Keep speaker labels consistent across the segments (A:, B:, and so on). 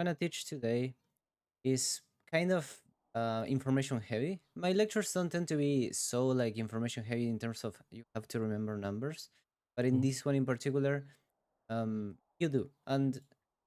A: gonna teach today is kind of information heavy. My lectures don't tend to be so like information heavy in terms of you have to remember numbers, but in
B: Mhm.
A: this one in particular, you do. And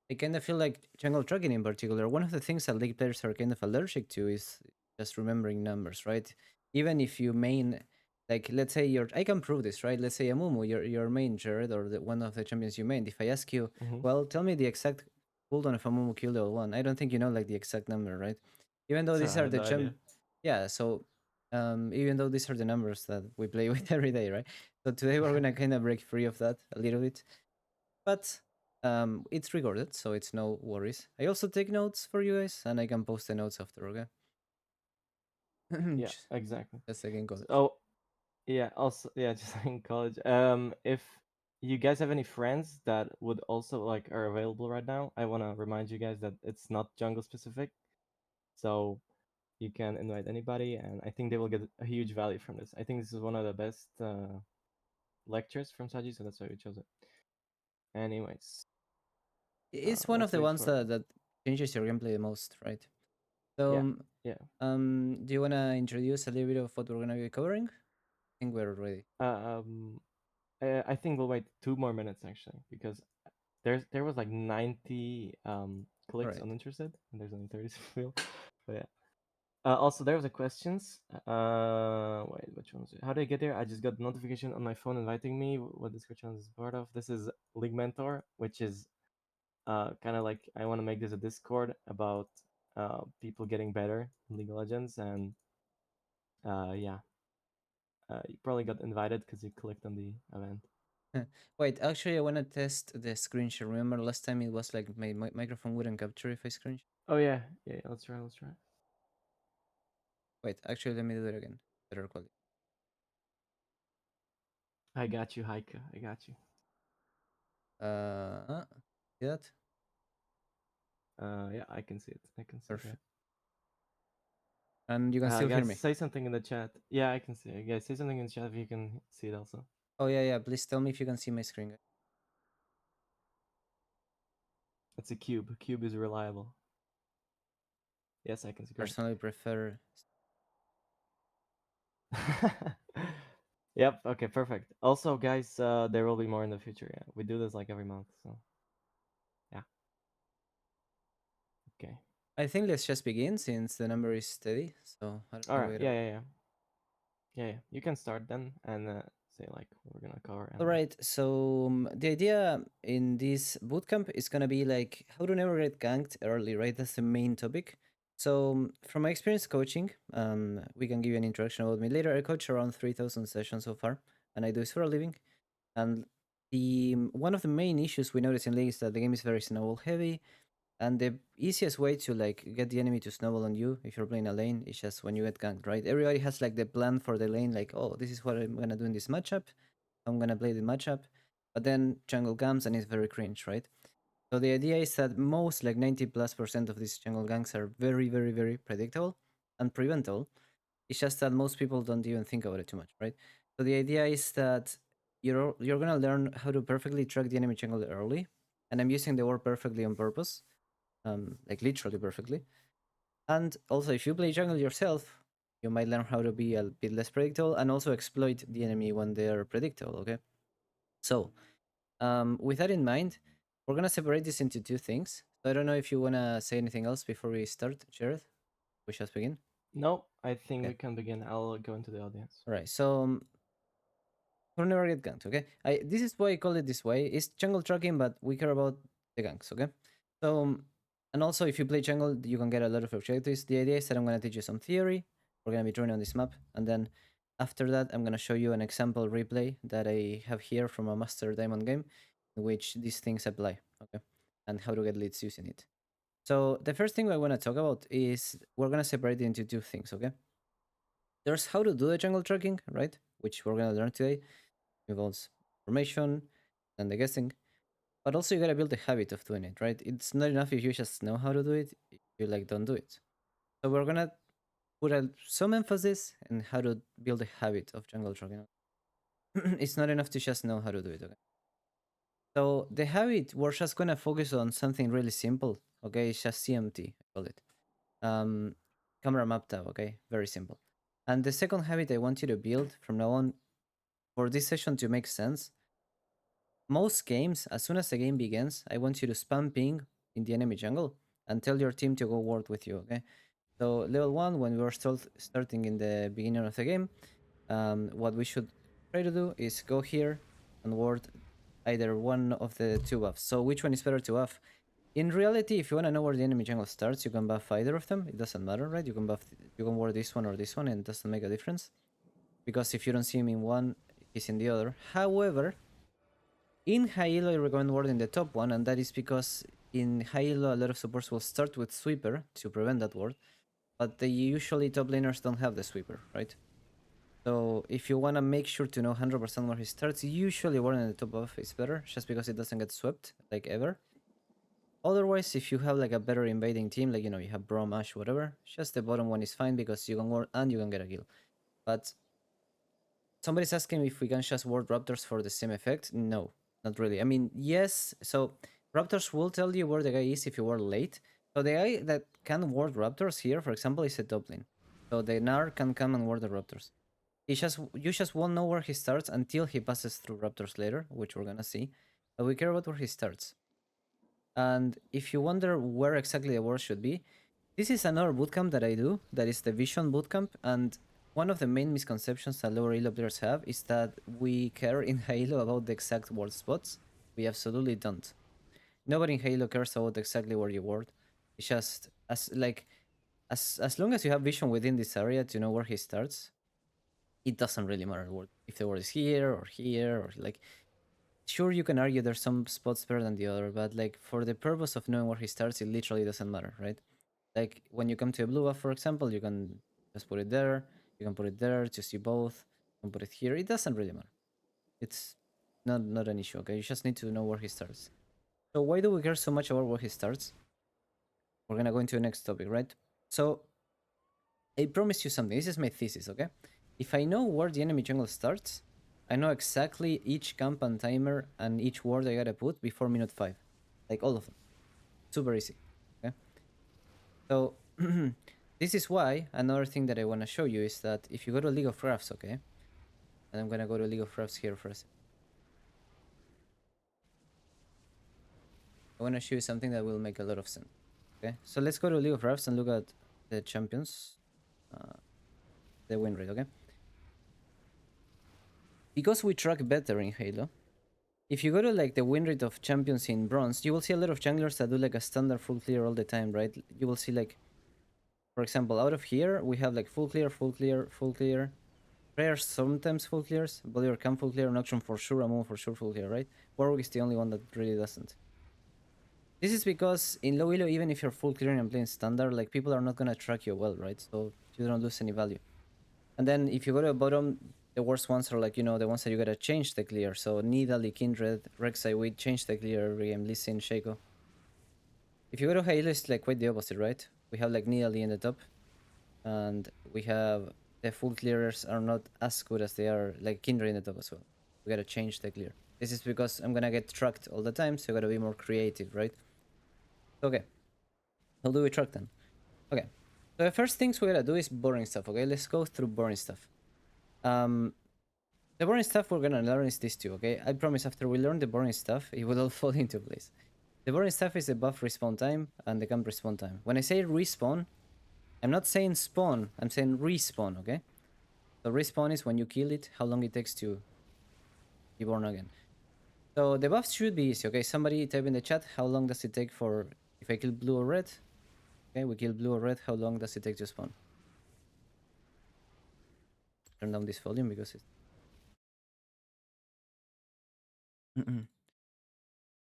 A: I kind of feel like jungle tracking in particular, one of the things that league players are kind of allergic to is just remembering numbers, right? Even if you main, like let's say I can prove this, right? Let's say Amumu, your main Jared or one of the champions you main. If I ask you,
B: Mhm.
A: well, tell me the exact cooldown of Amumu Q level 1, I don't think you know like the exact number, right? Even though
B: So
A: these
B: I
A: are
B: have
A: the
B: no idea.
A: yeah, so even though these are the numbers that we play with every day, right? So today we're gonna kind of break free of that a little bit, but it's recorded, so it's no worries. I also take notes for you guys, and I can post the notes after, okay?
B: Yeah,
A: Just
B: exactly.
A: just like in college.
B: So yeah, also yeah, just like in college. If you guys have any friends that would also like are available right now, I want to remind you guys that it's not jungle specific, so you can invite anybody, and I think they will get a huge value from this. I think this is one of the best lectures from Saji, so that's why we chose it. Anyways,
A: It's one of
B: let's
A: the
B: wait
A: ones
B: for
A: that changes your gameplay the most, right?
B: yeah,
A: So,
B: yeah.
A: do you wanna introduce a little bit of what we're gonna be covering? I think we're ready.
B: Um, I think we'll wait 2 more minutes actually because there was like 90
A: All
B: clicks
A: right.
B: uninterested and there's only 30 people. But yeah. Also, there was a questions. Wait, which one was it? How did I get there? I just got the notification on my phone inviting me. What Discord channel is part of? This is League Mentor, which is kind of like I want to make this a Discord about people getting better in League of Legends, and yeah, you probably got invited because you clicked on the event.
A: Wait, actually, I wanna test the screen share. Remember last time it was like my microphone wouldn't capture if I screen share?
B: Oh yeah, yeah. Let's try. Let's try.
A: Wait, actually, let me do it again. Better quality.
B: I got you, Heike. I got you.
A: See that?
B: Yeah, I can see it. I can see it. Yeah.
A: Perfect. And you can still hear
B: Guys,
A: me.
B: say something in the chat. Yeah, I can see it. Guys, say something in the chat if you can see it also.
A: Oh yeah, yeah. Please tell me if you can see my screen, guys.
B: It's a cube. Cube is reliable. Yes, I can see. Great.
A: Personally prefer.
B: Yep. Okay. Perfect. Also, guys, there will be more in the future. Yeah, we do this like every month. So yeah. Okay.
A: I think let's just begin since the number is steady. So I don't
B: All
A: know.
B: right.
A: Wait.
B: Yeah. Yeah. Yeah. Yeah. Yeah. You can start then and say like what we're gonna cover
A: All
B: and
A: right. So the idea in this bootcamp is gonna be like how to never get ganked early, right? That's the main topic. So from my experience coaching, we can give you an introduction about me later. I coach around 3,000 sessions so far, and I do this for a living. And the one of the main issues we notice in League is that the game is very snowball heavy. And the easiest way to like get the enemy to snowball on you if you're playing a lane is just when you get ganked, right? Everybody has like the plan for the lane, like, oh, this is what I'm gonna do in this matchup. I'm gonna play the matchup. But then jungle comes and it's very cringe, right? So the idea is that most like 90+% of these jungle ganks are very, very, very predictable and preventable. It's just that most people don't even think about it too much, right? So the idea is that you're gonna learn how to perfectly track the enemy jungle early. And I'm using the word perfectly on purpose, like literally perfectly. And also, if you play jungle yourself, you might learn how to be a bit less predictable and also exploit the enemy when they're predictable. Okay. So, with that in mind, we're gonna separate this into two things. So I don't know if you wanna say anything else before we start, Jared. We just begin.
B: no, I think
A: Okay.
B: we can begin. I'll go into the audience.
A: All right. So we'll never get ganked. Okay. This is why I call it this way. It's jungle tracking, but we care about the ganks. Okay. So and also if you play jungle, you can get a lot of objectives. The idea is that I'm gonna teach you some theory. We're gonna be drawing on this map, and then after that, I'm gonna show you an example replay that I have here from a Master Diamond game, in which these things apply. Okay, and how to get leads using it. So the first thing I want to talk about is we're gonna separate it into two things. Okay, there's how to do the jungle tracking, right? Which we're gonna learn today. Involves formation and the guessing, but also you gotta build the habit of doing it, right? It's not enough if you just know how to do it, if you like don't do it. So we're gonna put some emphasis in how to build a habit of jungle tracking. It's not enough to just know how to do it. Okay. So the habit, we're just gonna focus on something really simple. Okay, it's just CMT, I call it. Um, Camera map tab, okay? Very simple. And the second habit I want you to build from now on for this session to make sense, most games, as soon as the game begins, I want you to spam ping in the enemy jungle and tell your team to go ward with you, okay? So level 1, when we were starting in the beginning of the game, what we should try to do is go here and ward either one of the two buffs. So which one is better to buff? In reality, if you want to know where the enemy jungle starts, you can buff either of them. It doesn't matter, right? You can buff, you can ward this one or this one, and it doesn't make a difference. Because if you don't see him in one, he's in the other. However, in high elo, I recommend warding the top one, and that is because in high elo, a lot of supports will start with sweeper to prevent that ward, but they usually top laners don't have the sweeper, right? So if you want to make sure to know 100% where he starts, usually warding the top buff is better, just because it doesn't get swept, like ever. Otherwise, if you have like a better invading team, like, you know, you have Braum, Ash, whatever, just the bottom one is fine because you can ward and you can get a kill. But somebody's asking if we can just ward Raptors for the same effect. No, not really. I mean, yes, so Raptors will tell you where the guy is if you ward late. So the guy that can ward Raptors here, for example, is a top lane. So the Gnar can come and ward the Raptors. You just won't know where he starts until he passes through Raptors later, which we're gonna see. But we care about where he starts. And if you wonder where exactly the wars should be, this is another bootcamp that I do, that is the Vision bootcamp, and one of the main misconceptions that lower elo players have is that we care in Halo about the exact ward spots. We absolutely don't. Nobody in Halo cares about exactly where you ward. It's just as long as you have vision within this area to know where he starts, it doesn't really matter if the word is here or here or like. Sure, you can argue there's some spots better than the other, but like for the purpose of knowing where he starts, it literally doesn't matter, right? Like when you come to a blue buff, for example, you can just put it there. You can put it there to see both. You can put it here. It doesn't really matter. It's not an issue. Okay, you just need to know where he starts. So why do we care so much about where he starts? We're gonna go into the next topic, right? So I promise you something. This is my thesis, okay? If I know where the enemy jungle starts, I know exactly each camp and timer and each ward I gotta put before minute 5. Like all of them. Super easy. Okay? So this is why another thing that I wanna show you is that if you go to League of Graphs, okay? And I'm gonna go to League of Graphs here for a second. I wanna show you something that will make a lot of sense. Okay? So let's go to League of Graphs and look at the champions. The win rate, okay? Because we track better in Halo, if you go to like the win rate of champions in bronze, you will see a lot of junglers that do like a standard full clear all the time, right? You will see like, for example, out of here, we have like full clear, full clear, full clear. Prayer sometimes full clears, Bolívar can full clear, Nocturne for sure, Amon for sure full clear, right? Warwick is the only one that really doesn't. This is because in low elo, even if you're full clearing and playing standard, like people are not gonna track you well, right? So you don't lose any value. And then if you go to the bottom, the worst ones are like, you know, the ones that you gotta change the clear. So Nidalee, Kindred, Rek'Sai, we change the clear every game, Lee Sin, Shaco. If you go to Halo, it's like quite the opposite, right? We have like Nidalee in the top, and we have the full clearers are not as good as they are like Kindred in the top as well. We gotta change the clear. This is because I'm gonna get tracked all the time, so you gotta be more creative, right? Okay, how do we track them? Okay, so the first things we gotta do is boring stuff, okay? Let's go through boring stuff. The boring stuff we're gonna learn is this too, okay? I promise after we learn the boring stuff, it will all fall into place. The boring stuff is the buff respawn time and the camp respawn time. When I say respawn, I'm not saying spawn, I'm saying respawn, okay? So respawn is when you kill it, how long it takes to be born again. So the buffs should be easy, okay? Somebody type in the chat, how long does it take for, if I kill blue or red? Okay, we kill blue or red, how long does it take to spawn? Turn down this volume because it's...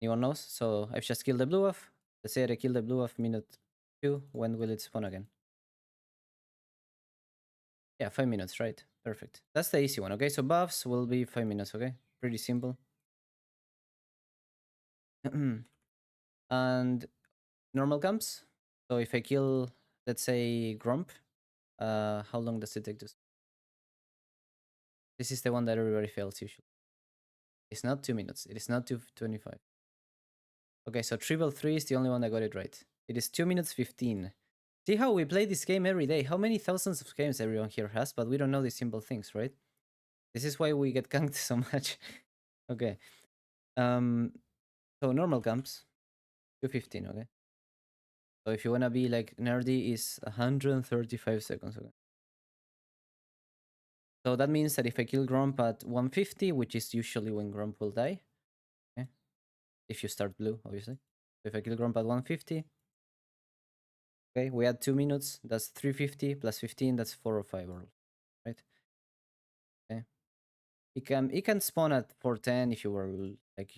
A: Anyone knows? So I've just killed the blue buff. Let's say I kill the blue buff minute 2, when will it spawn again? Yeah, 5 minutes, right? Perfect. That's the easy one, okay? So buffs will be 5 minutes, okay? Pretty simple. And normal camps. So if I kill, let's say, Grump, how long does it take to... This is the one that everybody fails usually. It's not 2 minutes. It is not 2:25. Okay, so triple 3 is the only one that got it right. It is 2 minutes 15. See how we play this game every day? How many thousands of games everyone here has, but we don't know these simple things, right? This is why we get ganked so much. Okay. So normal camps, 215, okay? So if you wanna be like nerdy, is 135 seconds, okay? So that means that if I kill Grump at 150, which is usually when Grump will die, okay? If you start blue, obviously. If I kill Grump at 150, okay, we add 2 minutes, that's 350 plus 15, that's 405 or right? Okay. It can spawn at 410 if you were like,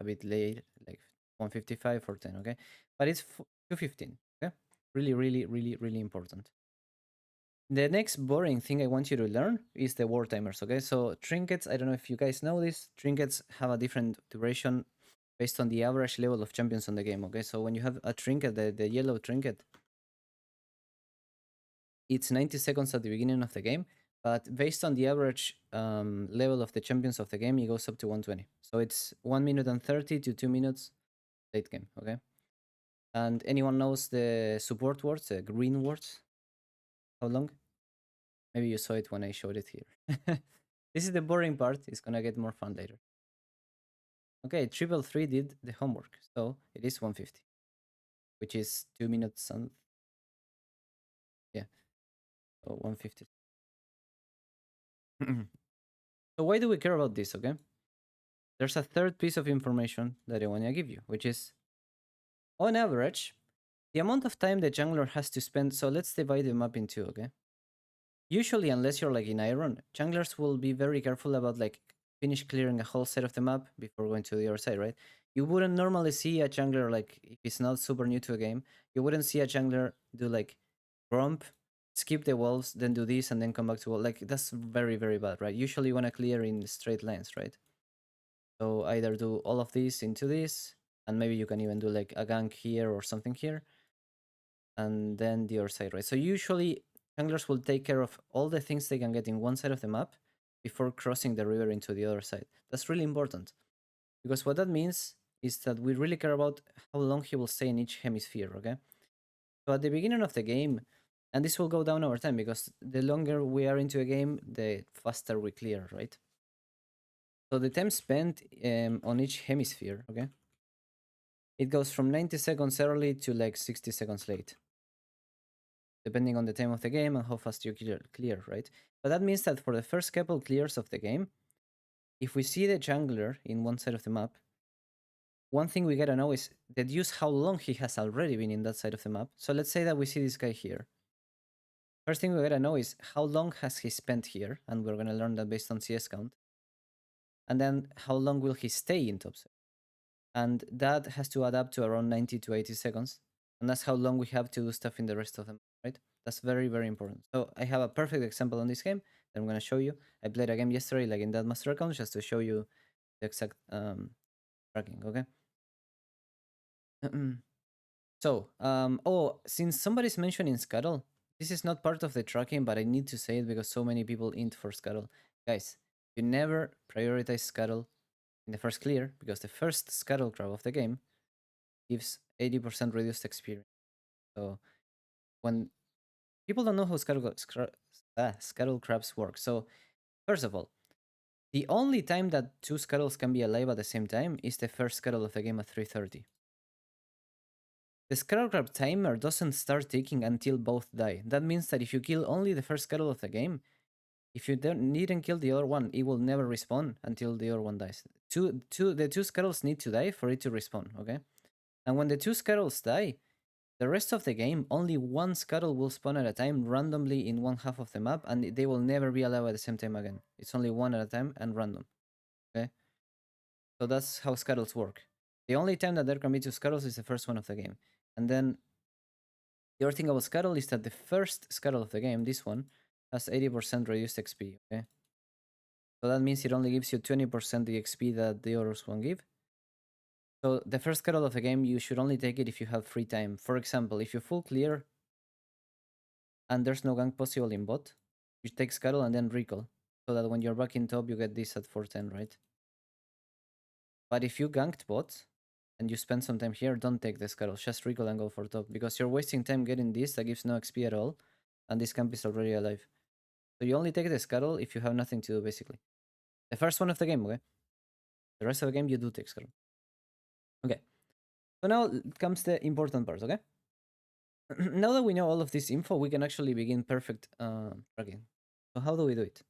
A: a bit late, like 155 or 10, okay? But it's 215, okay? Really, really, really, really important. The next boring thing I want you to learn is the war timers, okay? So trinkets, I don't know if you guys know this, trinkets have a different duration based on the average level of champions on the game, okay? So when you have a trinket, the yellow trinket, it's 90 seconds at the beginning of the game, but based on the average level of the champions of the game, it goes up to 120. So it's 1 minute and 30 to 2 minutes late game, okay? And anyone knows the support words, the green words? How long? Maybe you saw it when I showed it here. This is the boring part. It's gonna get more fun later. Okay, triple three did the homework, so it is 150, which is 2 minutes and yeah, so 150. So why do we care about this? Okay, there's a third piece of information that I want to give you, which is on average the amount of time the jungler has to spend. So let's divide them up in two. Okay, usually, unless you're like in Iron, junglers will be very careful about like finish clearing a whole set of the map before going to the other side, right? You wouldn't normally see a jungler like if it's not super new to a game, you wouldn't see a jungler do like grump, skip the walls, then do this and then come back to wall. Like that's very, very bad, right? Usually you wanna clear in straight lines, right? So either do all of this into this, and maybe you can even do like a gank here or something here, and then the other side, right? So usually junglers will take care of all the things they can get in one side of the map before crossing the river into the other side. That's really important because what that means is that we really care about how long he will stay in each hemisphere, okay? So at the beginning of the game, and this will go down over time because the longer we are into a game, the faster we clear, right? So the time spent on each hemisphere, okay, it goes from 90 seconds early to like 60 seconds late, depending on the time of the game and how fast you clear, right? But that means that for the first couple clears of the game, if we see the jungler in one side of the map, one thing we gotta know is deduce how long he has already been in that side of the map. So let's say that we see this guy here. First thing we gotta know is how long has he spent here, and we're gonna learn that based on CS count. And then how long will he stay in top side? And that has to add up to around 90 to 80 seconds. And that's how long we have to do stuff in the rest of them, right? That's very, very important. So I have a perfect example on this game that I'm gonna show you. I played a game yesterday, like in that master account, just to show you the exact tracking, okay? So, oh, since somebody's mentioning Scuttle, this is not part of the tracking, but I need to say it because so many people int for Scuttle. Guys, you never prioritize Scuttle in the first clear because the first Scuttle crab of the game gives 80% reduced experience. So when people don't know how Scuttle crabs work. So first of all, the only time that two Scuttles can be alive at the same time is the first Scuttle of the game at 3:30. The Scuttle Crab timer doesn't start ticking until both die. That means that if you kill only the first Scuttle of the game, if you needn't kill the other one, it will never respawn until the other one dies. The two Scuttles need to die for it to respawn, okay? And when the two Scuttles die, the rest of the game, only one Scuttle will spawn at a time randomly in one half of the map, and they will never be alive at the same time again. It's only one at a time and random, okay? So that's how Scuttles work. The only time that there can be two Scuttles is the first one of the game. And then the other thing about Scuttle is that the first Scuttle of the game, this one, has 80% reduced XP, okay? So that means it only gives you 20% the XP that the others won't give. So the first Scuttle of the game, you should only take it if you have free time. For example, if you full clear and there's no gank possible in bot, you take Scuttle and then recall. So that when you're back in top, you get this at 410, right? But if you ganked bot, and you spend some time here, don't take the scuttle. Just recall and go for top because you're wasting time getting this that gives no XP at all, and this camp is already alive. So you only take the scuttle if you have nothing to do, basically. The first one of the game, okay? The rest of the game, you do take scuttle. Okay. So now comes the important part, okay? Now that we know all of this info, we can actually begin perfect tracking. So how do we do it?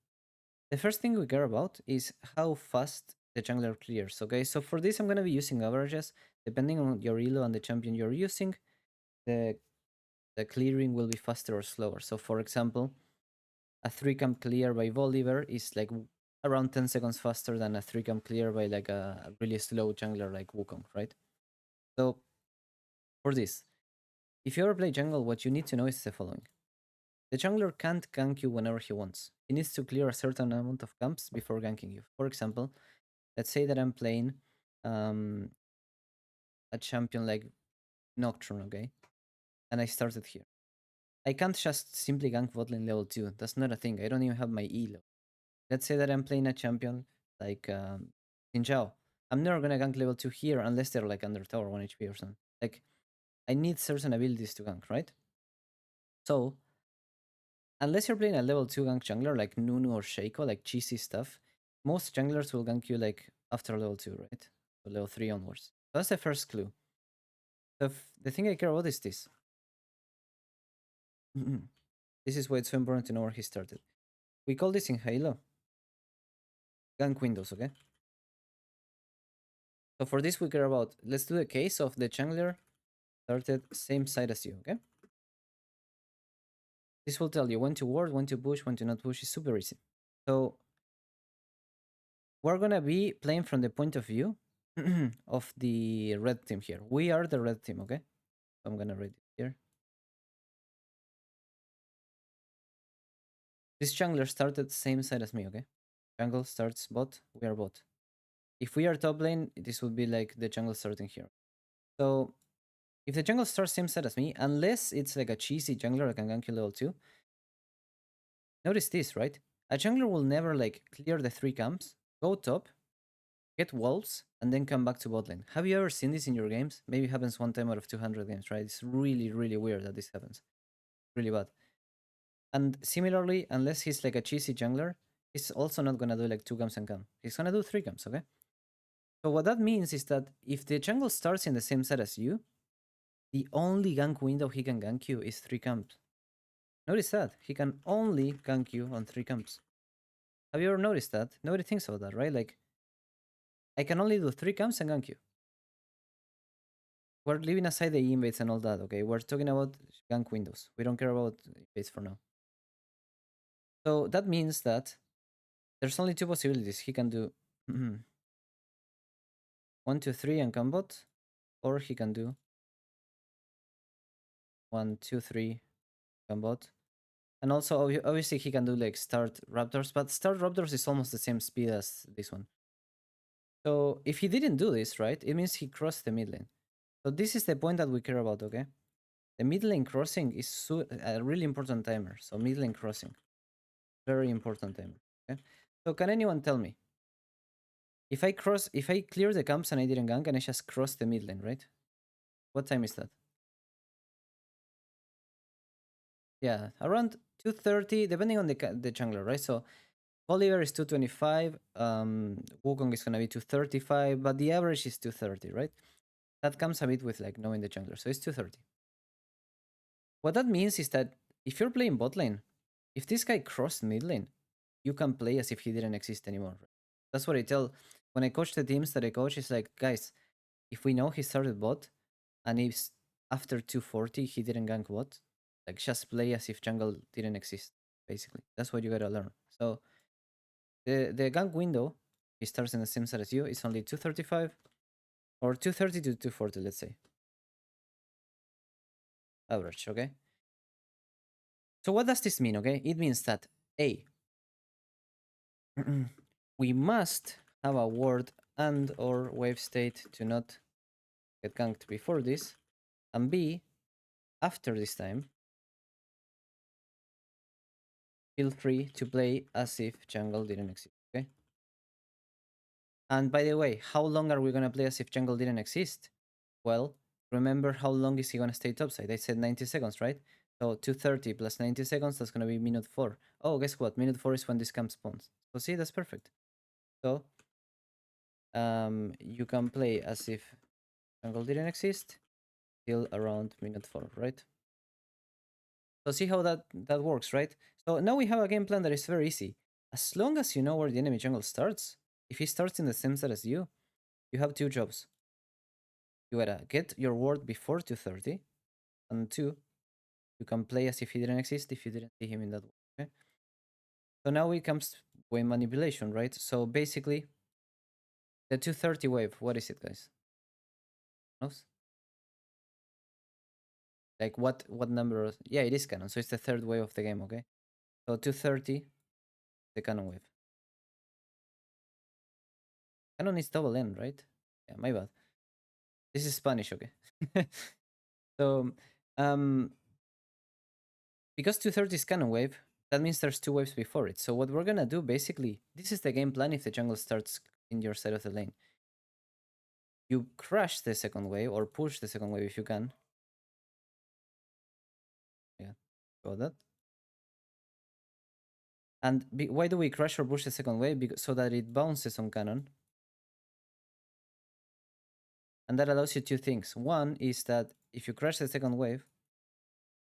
A: The first thing we care about is how fast the jungler clears, okay? So for this, I'm going to be using averages. Depending on your elo and the champion you're using, the, the clearing will be faster or slower. So for example, a 3-camp clear by Volibear is like around 10 seconds faster than a 3-camp clear by like a really slow jungler like Wukong, right? So for this, if you ever play jungle, what you need to know is the following. The jungler can't gank you whenever he wants. He needs to clear a certain amount of camps before ganking you. For example, let's say that I'm playing um, a champion like Nocturne, okay? And I started here. I can't just simply gank botlane level 2. That's not a thing. I don't even have my elo. Let's say that I'm playing a champion like Xin Zhao. I'm never gonna gank level 2 here unless they're like under tower 1 HP or something. Like, I need certain abilities to gank, right? So, unless you're playing a level 2 gank jungler like Nunu or Shaco, like cheesy stuff, most junglers will gank you like after level 2, right? So level 3 onwards. That's the first clue. The thing I care about is this. This is why it's so important to know where he started. We call this in Halo gank windows, okay? So for this we care about, let's do the case of the jungler started same side as you, okay? This will tell you when to ward, when to push, when to not push. It's super easy. So we're gonna be playing from the point of view of the red team here. We are the red team, okay? So I'm gonna read it here. This jungler started same side as me, okay? Jungle starts bot, we are bot. If we are top lane, this would be like the jungle starting here. So if the jungle starts same side as me, unless it's like a cheesy jungler that can gank you level 2, notice this, right? A jungler will never like clear the 3 camps, go top, get wolves, and then come back to bot lane. Have you ever seen this in your games? Maybe it happens one time out of 200 games, right? It's really, really weird that this happens. Really bad. And similarly, unless he's like a cheesy jungler, he's also not gonna do like 2 camps and come. He's gonna do 3 camps, okay? So what that means is that if the jungle starts in the same set as you, the only gank window he can gank you is 3 camps. Notice that. He can only gank you on 3 camps. Have you ever noticed that? Nobody thinks about that, right? Like, I can only do 3 camps and gank you. We're leaving aside the invades and all that, okay? We're talking about gank windows. We don't care about invades for now. So that means that there's only 2 possibilities. He can do 1, 2, 3 and combat, or he can do 1, 2, 3 combat. And also, obviously, he can do like start raptors, but start raptors is almost the same speed as this one. So if he didn't do this, right, it means he crossed the mid lane. So this is the point that we care about, okay? The mid lane crossing is a really important timer. So mid lane crossing, very important timer. Okay. So can anyone tell me if I clear the camps and I didn't gank and I just cross the mid lane, right? What time is that? Yeah, around 2:30, depending on the jungler, right? So Oliver is 225, Wukong is gonna be 235, but the average is 230, right? That comes a bit with like knowing the jungler, so it's 230. What that means is that if you're playing bot lane, if this guy crossed mid lane, you can play as if he didn't exist anymore. Right? That's what I tell when I coach the teams that I coach. It's like, guys, if we know he started bot and if after 240 he didn't gank bot, like just play as if jungle didn't exist. Basically, that's what you gotta learn. So the gank window, he starts in the same set as you. It's only 235 or 230 to 240, let's say, average. Okay. So what does this mean? Okay, it means that A, we must have a ward and or wave state to not get ganked before this, and B, after this time, feel free to play as if jungle didn't exist. Okay. And by the way, how long are we gonna play as if jungle didn't exist? Well, remember how long is he gonna stay topside? I said 90 seconds, right? So 230 plus 90 seconds, that's gonna be minute 4. Oh, guess what? Minute 4 is when this camp spawns. So see, that's perfect. So you can play as if jungle didn't exist till around minute 4, right? So see how that works, right? So now we have a game plan that is very easy. As long as you know where the enemy jungle starts, if he starts in the same set as you have two jobs. You gotta get your ward before 230, and two, you can play as if he didn't exist if you didn't see him in that way. Okay? So now it comes wave manipulation, right? So basically, the 230 wave, what is it, guys? Knows? Like what number? Yeah, it is canon. So it's the third wave of the game, okay? So 230, the canon wave. Canon is double N, right? Yeah, my bad. This is Spanish, okay? So um because 230 is canon wave, that means there's two waves before it. So what we're gonna do basically, this is the game plan if the jungle starts in your side of the lane. You crush the second wave or push the second wave if you can. Yeah, got that. And why do we crush or push the second wave? Because so that it bounces on cannon. And that allows you two things. One is that if you crush the second wave,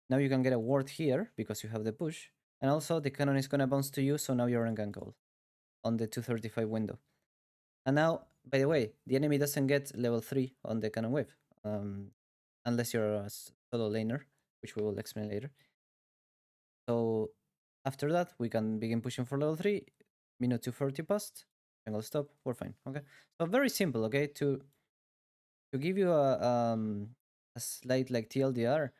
A: now you can get a ward here because you have the push. And also the cannon is gonna bounce to you, so now you're on gank gold on the 235 window. And now, by the way, the enemy doesn't get level 3 on the cannon wave. Unless you're a solo laner, which we will explain later. So after that, we can begin pushing for level 3. Minute 240 passed. Jungle stop. We're fine. Okay. So very simple. Okay. To give you a slight like TLDR,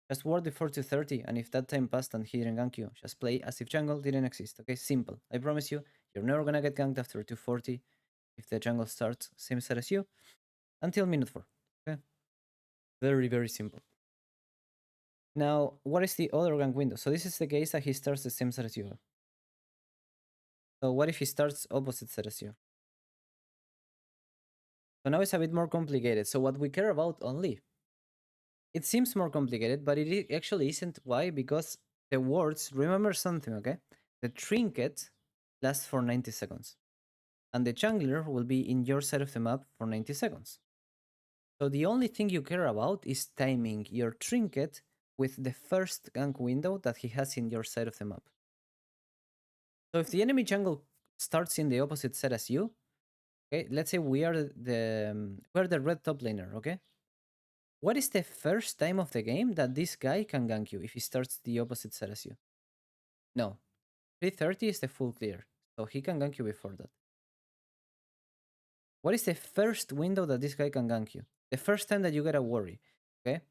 A: just ward before 230, and if that time passed and he didn't gank you, just play as if jungle didn't exist. Okay. Simple. I promise you, you're never gonna get ganked after 240 if the jungle starts same set as you until minute 4. Okay. Very very simple. Now, what is the other gank window? So this is the case that he starts the same set as you. So what if he starts opposite set as you? So now it's a bit more complicated. So what we care about only, it seems more complicated, but it actually isn't. Why? Because the wards, remember something, okay? The trinket lasts for 90 seconds. And the jungler will be in your side of the map for 90 seconds. So the only thing you care about is timing your trinket with the first gank window that he has in your side of the map. So if the enemy jungle starts in the opposite side as you, okay, let's say we're the red top laner, okay? What is the first time of the game that this guy can gank you if he starts the opposite side as you? No. 330 is the full clear, so he can gank you before that. What is the first window that this guy can gank you? The first time that you gotta worry, okay?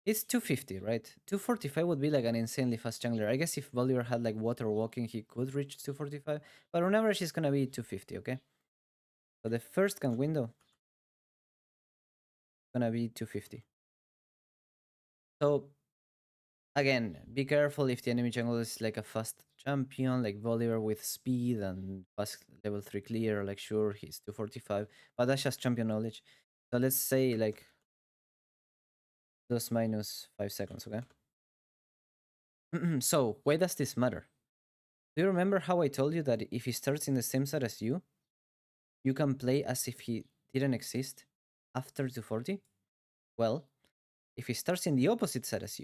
A: It's 250, right? 245 would be like an insanely fast jungler. I guess if Volibear had like water walking, he could reach 245, but on average, it's gonna be 250, okay? So the first gank window is gonna be 250. So again, be careful if the enemy jungle is like a fast champion, like Volibear with speed and fast level 3 clear, like sure, he's 245, but that's just champion knowledge. So let's say like plus minus 5 seconds, okay? So why does this matter? Do you remember how I told you that if he starts in the same side as you can play as if he didn't exist after 240? Well, if he starts in the opposite side as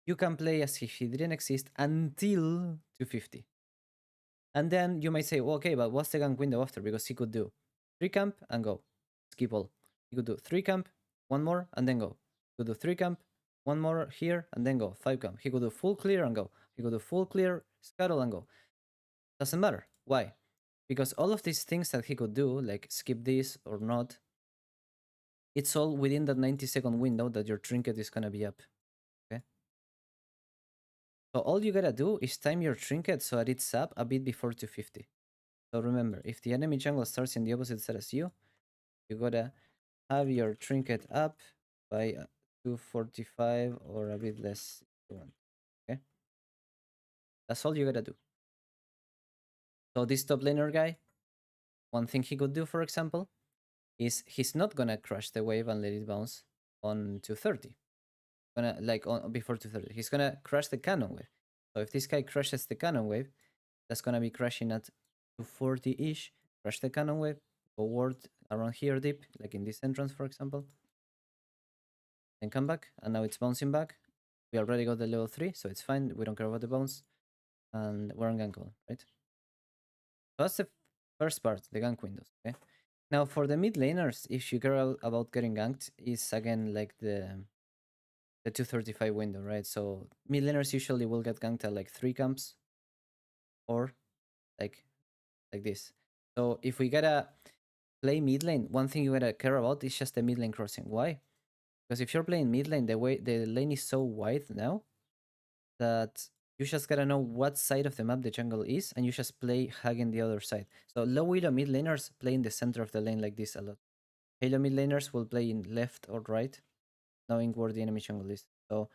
A: you can play as if he didn't exist until 250. And then you might say, well, okay, but what's the gank window after? Because he could do 3 camp and go. Skip all. He could do 3 camp, 1 more, and then go. He could do 3 camp, 1 more here, and then go. 5 camp. He could do full clear and go. He could do full clear, scuttle, and go. Doesn't matter. Why? Because all of these things that he could do, like skip this or not, it's all within that 90-second window that your trinket is gonna be up. Okay? So all you gotta do is time your trinket so that it's up a bit before 250. So remember, if the enemy jungle starts in the opposite side as you gotta have your trinket up by 245 or a bit less if you want. Okay? That's all you gotta do. So this top laner guy, one thing he could do, for example, is he's not gonna crush the wave and let it bounce on 230. Gonna like on before 230. He's gonna crush the cannon wave. So if this guy crushes the cannon wave, that's gonna be crashing at 240-ish. Crush the cannon wave, go ward around here deep, like in this entrance, for example. Then come back, and now it's bouncing back. We already got the level 3, so it's fine. We don't care about the bounce. And we're on gank, right? So that's the first part, the gank windows, okay? Now for the mid laners, if you care about getting ganked, is again like the 235 window, right? So mid laners usually will get ganked at like 3 camps or like this. So if we gotta play mid lane, one thing you gotta care about is just the mid lane crossing. Why? Because if you're playing mid lane, the way the lane is so wide now that you just gotta know what side of the map the jungle is, and you just play hugging the other side. So low elo mid laners play in the center of the lane like this a lot. Halo mid laners will play in left or right, knowing where the enemy jungle is. So,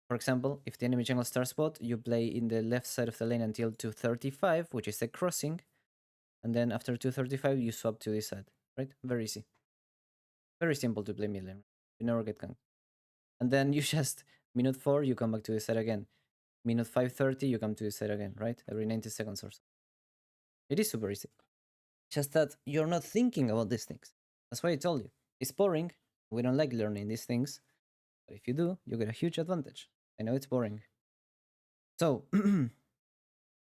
A: for example, if the enemy jungle starts bot, you play in the left side of the lane until 235, which is the crossing, and then after 235, you swap to this side, right? Very easy. Very simple to play mid lane. You never get ganked. And then you just, minute 4, you come back to this side again. Minute 5:30, you come to this side again, right? Every 90 seconds or so. It is super easy. Just that you're not thinking about these things. That's why I told you. It's boring. We don't like learning these things. But if you do, you get a huge advantage. I know it's boring. So,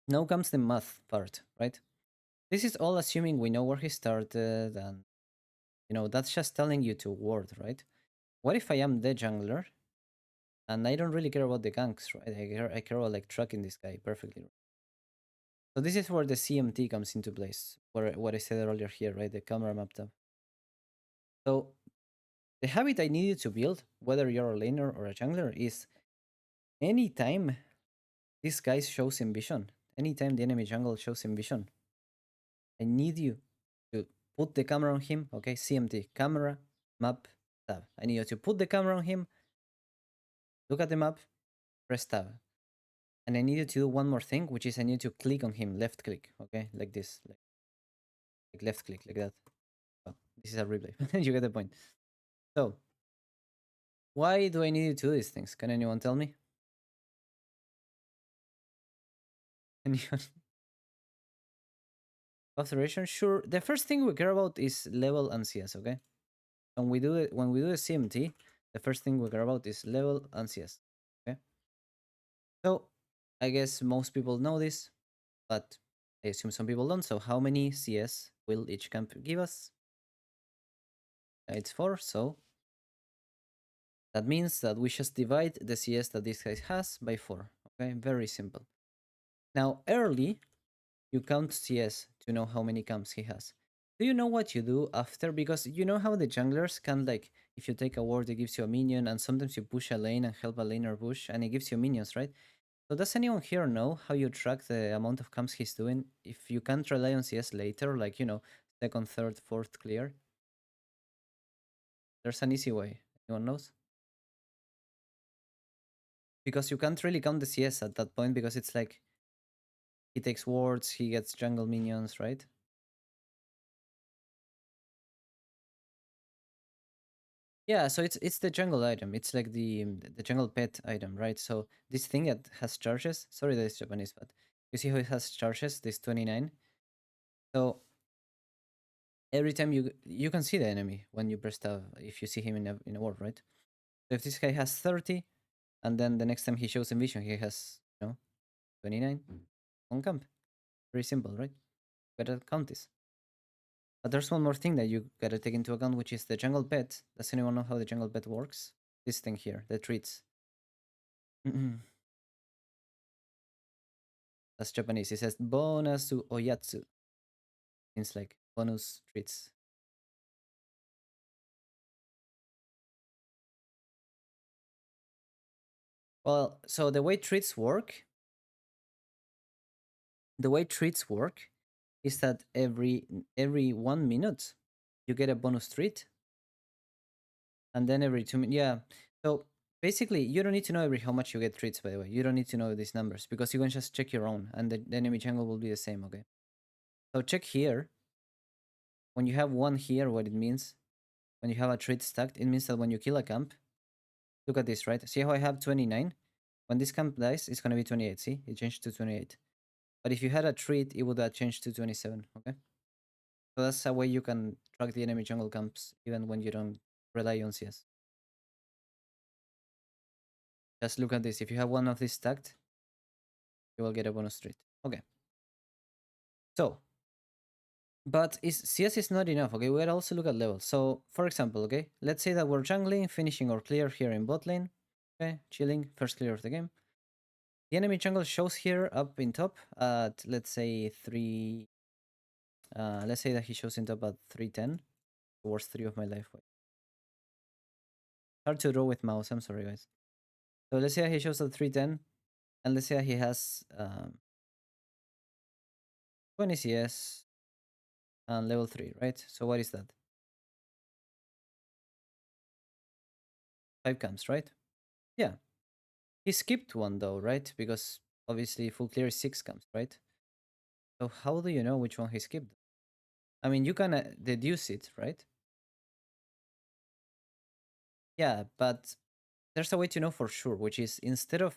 A: now comes the math part, right? This is all assuming we know where he started, and that's just telling you to ward, right? What if I am the jungler and I don't really care about the ganks, right? I care about like tracking this guy perfectly. So this is where the CMT comes into place, where what I said earlier here, right? The camera map tab. So the habit I need you to build, whether you're a laner or a jungler, is anytime this guy shows in vision, anytime the enemy jungle shows in vision, I need you to put the camera on him, okay? CMT, camera, map, tab. I need you to put the camera on him, look at the map, press tab. And I need you to do one more thing, which is I need to click on him, left click, okay? Like this, like left click, like that. Well, this is a replay, you get the point. So, why do I need you to do these things? Can anyone tell me? Anyone? Observation? Sure. The first thing we care about is level and CS, okay? When we do the CMT, the first thing we care about is level and CS. Okay. So I guess most people know this, but I assume some people don't. So how many CS will each camp give us? It's 4, so that means that we just divide the CS that this guy has by 4. Okay, very simple. Now early, you count CS to know how many camps he has. Do you know what you do after? Because you know how the junglers can, like, if you take a ward, it gives you a minion, and sometimes you push a lane and help a laner push, and it gives you minions, right? So does anyone here know how you track the amount of camps he's doing? If you can't rely on CS later, like, second, third, fourth clear, there's an easy way. Anyone knows? Because you can't really count the CS at that point because it's like he takes wards, he gets jungle minions, right? Yeah, so it's the jungle item. It's like the jungle pet item, right? So this thing that has charges. Sorry, that is Japanese, but you see how it has charges. This 29. So every time you can see the enemy when you press tab if you see him in a ward, right? So if this guy has 30, and then the next time he shows in vision, he has 29 on camp. Very simple, right? Gotta count this. But there's one more thing that you gotta take into account, which is the jungle pet. Does anyone know how the jungle pet works? This thing here, the treats. That's Japanese. It says bonasu oyatsu. Means like bonus treats. Well, so the way treats work is that every 1 minute you get a bonus treat, and then every 2 minutes, yeah. So basically, you don't need to know every how much you get treats. By the way, you don't need to know these numbers because you can just check your own, and the enemy jungle will be the same. Okay. So check here. when you have one here, what it means, when you have a trait stacked, it means that when you kill a camp, look at this, right? See how I have 29? When this camp dies, it's going to be 28. See, it changed to 28. But if you had a trait, it would have changed to 27. Okay, so that's a way you can track the enemy jungle camps even when you don't rely on CS. Just look at this. If you have one of these stacked, you will get a bonus trait. Okay, so but CS is not enough. Okay, we'll also look at levels. So for example, okay, let's say that we're jungling, finishing our clear here in bot lane. Okay, chilling, first clear of the game. The enemy jungle shows here up in top at, let's say, 3. Let's say that he shows in top at 310. The worst 3 of my life. Wait. Hard to draw with mouse. I'm sorry, guys. So let's say that he shows at 310, and let's say that he has 20 CS and level 3, right? So what is that? 5 camps, right? Yeah. He skipped one though, right? Because obviously full clear is 6 camps, right? So how do you know which one he skipped? I mean, you can deduce it, right? Yeah, but there's a way to know for sure, which is instead of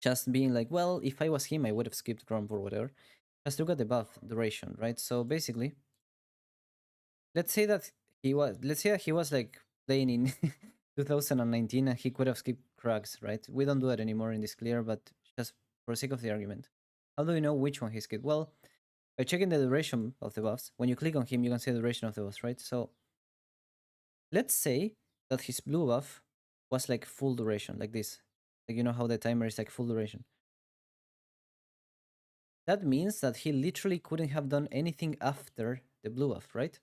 A: just being like, well, if I was him, I would have skipped Grump or whatever. Just look at the buff duration, right? So basically, let's say that let's say that he was like playing in 2019 and he could have skipped cracks, right? We don't do that anymore in this clear, but just for the sake of the argument, how do you know which one he skipped? Well, by checking the duration of the buffs, when you click on him, you can see the duration of the buffs, right? So let's say that his blue buff was like full duration, like this. Like, you know how the timer is like full duration. That means that he literally couldn't have done anything after the blue buff, right?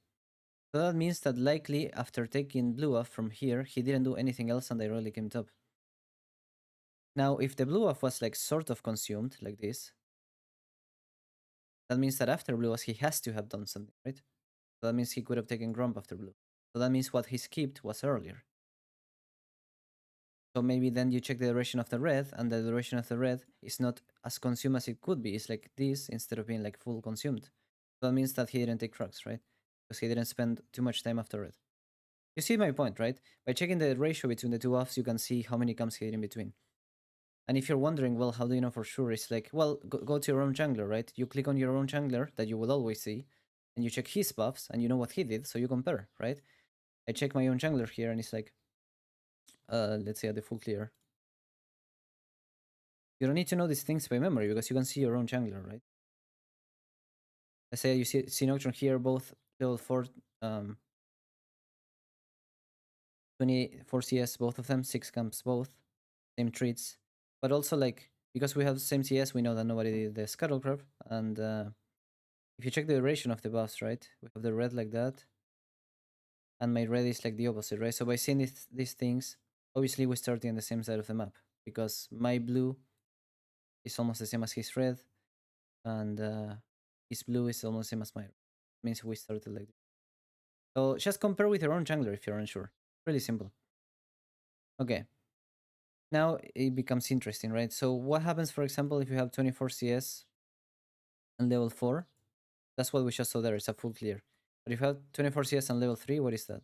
A: So that means that likely after taking blue buff from here, he didn't do anything else and directly came top. Now, if the blue buff was like sort of consumed like this, that means that after blue buff, he has to have done something, right? So that means he could have taken Grump after blue. So that means what he skipped was earlier. So maybe then you check the duration of the red, and the duration of the red is not as consumed as it could be. It's like this instead of being like full consumed. So that means that he didn't take trucks, right? Because he didn't spend too much time after red. You see my point, right? By checking the ratio between the two buffs, you can see how many camps he had in between. And if you're wondering, well, how do you know for sure? It's like, well, go to your own jungler, right? You click on your own jungler that you will always see, and you check his buffs, and you know what he did, so you compare, right? I check my own jungler here, and it's like, let's say at the full clear. You don't need to know these things by memory because you can see your own jungler, right? Let's say you see Nocturne here, both level 4, 24 CS, both of them, 6 camps, both, same treats. But also, like, because we have the same CS, we know that nobody did the Scuttle Crab. And if you check the duration of the buffs, right, we have the red like that, and my red is like the opposite, right? So by seeing these things, obviously we're starting on the same side of the map because my blue is almost the same as his red, and his blue is almost the same as my red. Means we started like this. So just compare with your own jungler if you're unsure. Really simple. Okay. Now it becomes interesting, right? So what happens, for example, if you have 24 CS and level 4? That's what we just saw there. It's a full clear. But if you have 24 CS and level 3, what is that?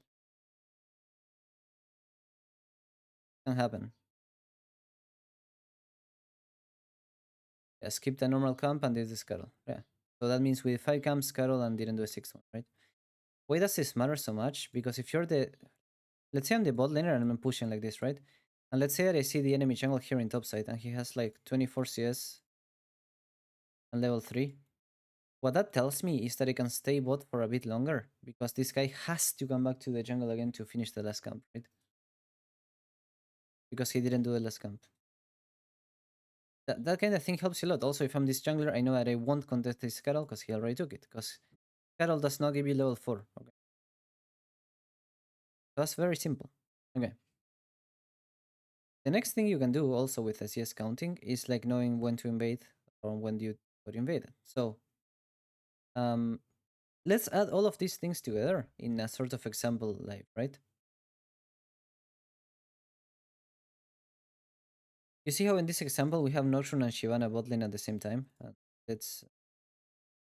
A: Can happen. Yeah, skipped a normal camp and did the scuttle. Yeah. So that means we did 5 camps, scuttle, and didn't do a 6th one, right? Why does this matter so much? Because if you're the... Let's say I'm the bot laner and I'm pushing like this, right? And let's say that I see the enemy jungle here in top side and he has like 24 CS and level 3. What that tells me is that I can stay bot for a bit longer because this guy has to come back to the jungle again to finish the last camp, right? Because he didn't do the last camp. That kind of thing helps you a lot. Also, if I'm this jungler, I know that I won't contest this Carol because he already took it. Because Carol does not give you level 4. Okay. That's very simple. Okay. The next thing you can do also with SES counting is like knowing when to invade or when you got invaded. So um, let's add all of these things together in a sort of example live, right? You see how in this example we have Nocturne and Shivana bot lane at the same time? That's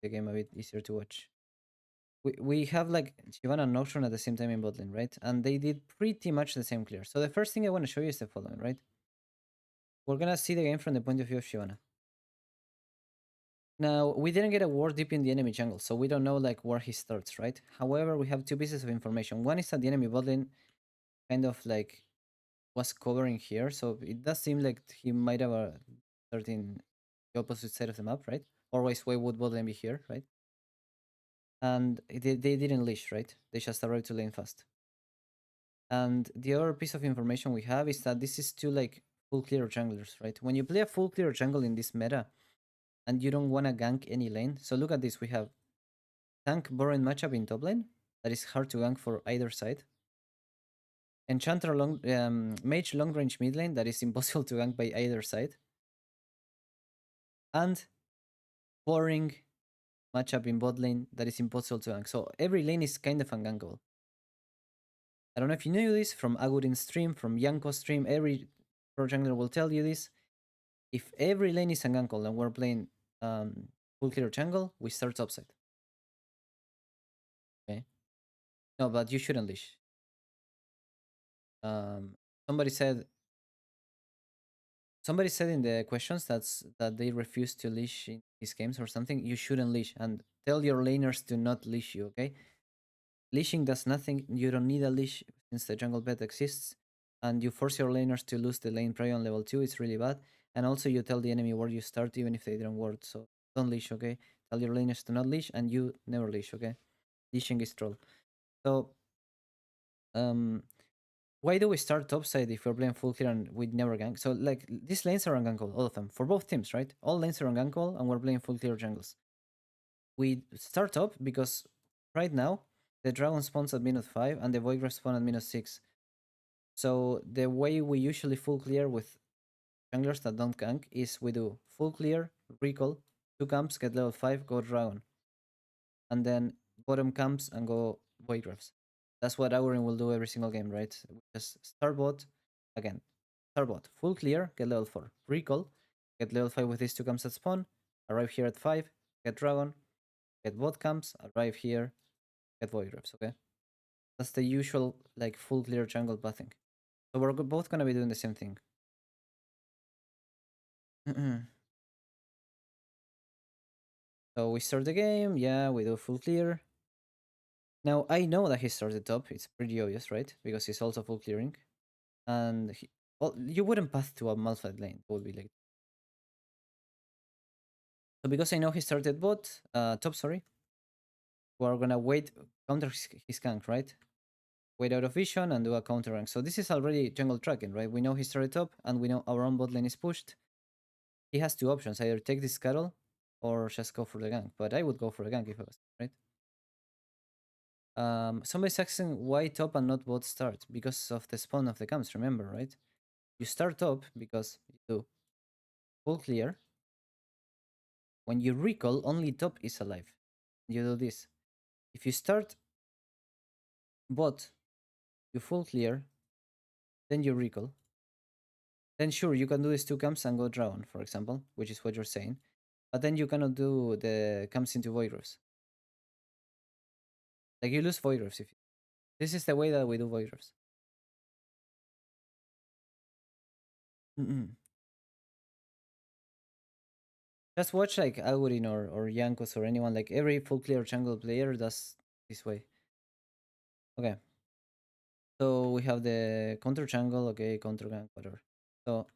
A: the game a bit easier to watch. we have like Shivana and Nocturne at the same time in bot lane, right? And they did pretty much the same clear. So the first thing I want to show you is the following, right? We're gonna see the game from the point of view of Shivana. Now, we didn't get a war deep in the enemy jungle, so we don't know like where he starts, right? However, we have two pieces of information. One is that the enemy bot lane kind of like was covering here, so it does seem like he might have started in the opposite side of the map, right? Always why would bot lane be here, right? And they didn't leash, right? They just arrived to lane fast. And the other piece of information we have is that this is two like full clear junglers, right? When you play a full clear jungle in this meta and you don't want to gank any lane, so look at this. We have tank Boren matchup in top lane that is hard to gank for either side. Enchanter mage long range mid lane that is impossible to gank by either side. And boring matchup in bot lane that is impossible to gank. So every lane is kind of ungankable. I don't know if you knew this from Agudin's stream, from Yanko's stream. Every pro jungler will tell you this. If every lane is ungankable and we're playing full clear jungle, we start topside. Okay. No, but you shouldn't leash. Um, somebody said somebody said in the questions that they refuse to leash in these games or something. You shouldn't leash and tell your laners to not leash you. Okay. Leashing does nothing. You don't need a leash since the jungle bed exists, and you force your laners to lose the lane prey on level 2. It's really bad. And also, you tell the enemy where you start, even if they didn't ward. So don't leash, okay? Tell your laners to not leash, and you never leash, okay? Leashing is troll. So, um, why do we start topside if we're playing full clear and we never gank? So, like, these lanes are ungankable, all of them, for both teams, right? All lanes are ungankable, and we're playing full clear jungles. We start top because right now the dragon spawns at -5 and the void spawn at -6. So the way we usually full clear with junglers that don't gank is we do full clear, recall, 2 camps, get level 5, go dragon, and then bottom camps and go void grafs. That's what Aurin will do every single game, right? We just start bot again. Start bot, full clear, get level 4, recall, get level 5 with these 2 camps at spawn, arrive here at 5, get dragon, get bot camps, arrive here, get void grafs, okay? That's the usual like full clear jungle pathing. So we're both gonna be doing the same thing. So we start the game, yeah, we do full clear. Now I know that he started top, it's pretty obvious, right? Because he's also full clearing. And well, you wouldn't path to a Malphite lane, it would be like. So because I know he started top, sorry, we're gonna wait, counter his gank, right? Wait out of vision and do a counter rank. So this is already jungle tracking, right? We know he started top and we know our own bot lane is pushed. He has two options: either take this scuttle or just go for the gank. But I would go for the gank if I was right. Somebody's asking why top and not bot start because of the spawn of the camps. Remember, right? You start top because you do full clear. When you recall, only top is alive. You do this. If you start bot, you full clear, then you recall. Then sure, you can do these 2 camps and go drown, for example, which is what you're saying. But then you cannot do the camps into void rifts. Like you lose void rifts if you... This is the way that we do void rifts. Just watch like Algorin or Yankos or anyone, like every full clear jungle player does this way. Okay. So we have the counter jungle, okay, counter gank, whatever. So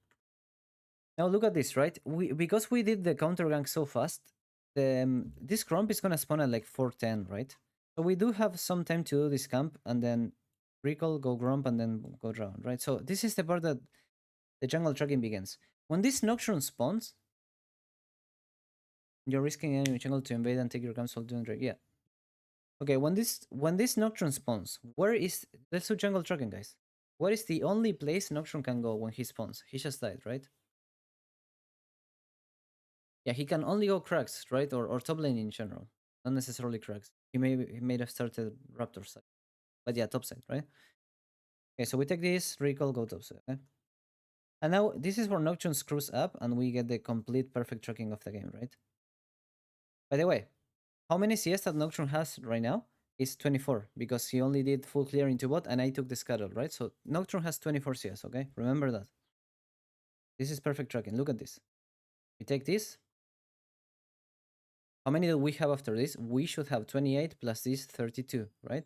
A: now look at this, right? Because we did the counter gank so fast, this crump is gonna spawn at like 410, right? So we do have some time to do this camp and then recall, go grump, and then go drown, right? So this is the part that the jungle tracking begins. When this Nocturne spawns, you're risking enemy jungle to invade and take your camps while doing drag. Yeah. Okay, when this Nocturne spawns, where is... Let's do jungle tracking, guys. What is the only place Nocturne can go when he spawns? He just died, right? Yeah, he can only go cracks, right? Or top lane in general. Not necessarily cracks. He may have started Raptor side. But yeah, top side, right? Okay, so we take this, recall, go top side, okay? And now this is where Nocturne screws up and we get the complete perfect tracking of the game, right? By the way, how many CS that Nocturne has right now? is 24 because he only did full clear into bot and I took the scuttle, right? So Nocturne has 24 CS, okay? Remember that. This is perfect tracking. Look at this. We take this. How many do we have after this? We should have 28 plus this 32, right?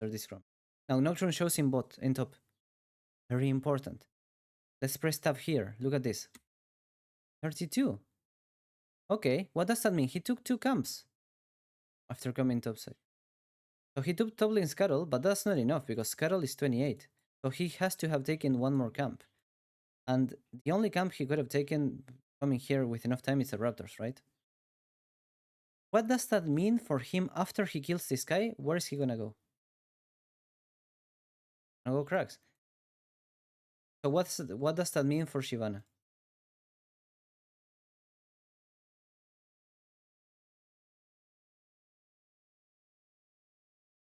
A: 30 scrum. Now Nocturne shows in bot, in top. Very important. Let's press tab here. Look at this. 32. Okay, what does that mean? He took 2 camps after coming topside. So he took top lane Scuttle, but that's not enough because Scuttle is 28. So he has to have taken one more camp. And the only camp he could have taken coming here with enough time is the Raptors, right? What does that mean for him after he kills this guy? Where is he gonna go? Gonna go cracks. So what does that mean for Shivana?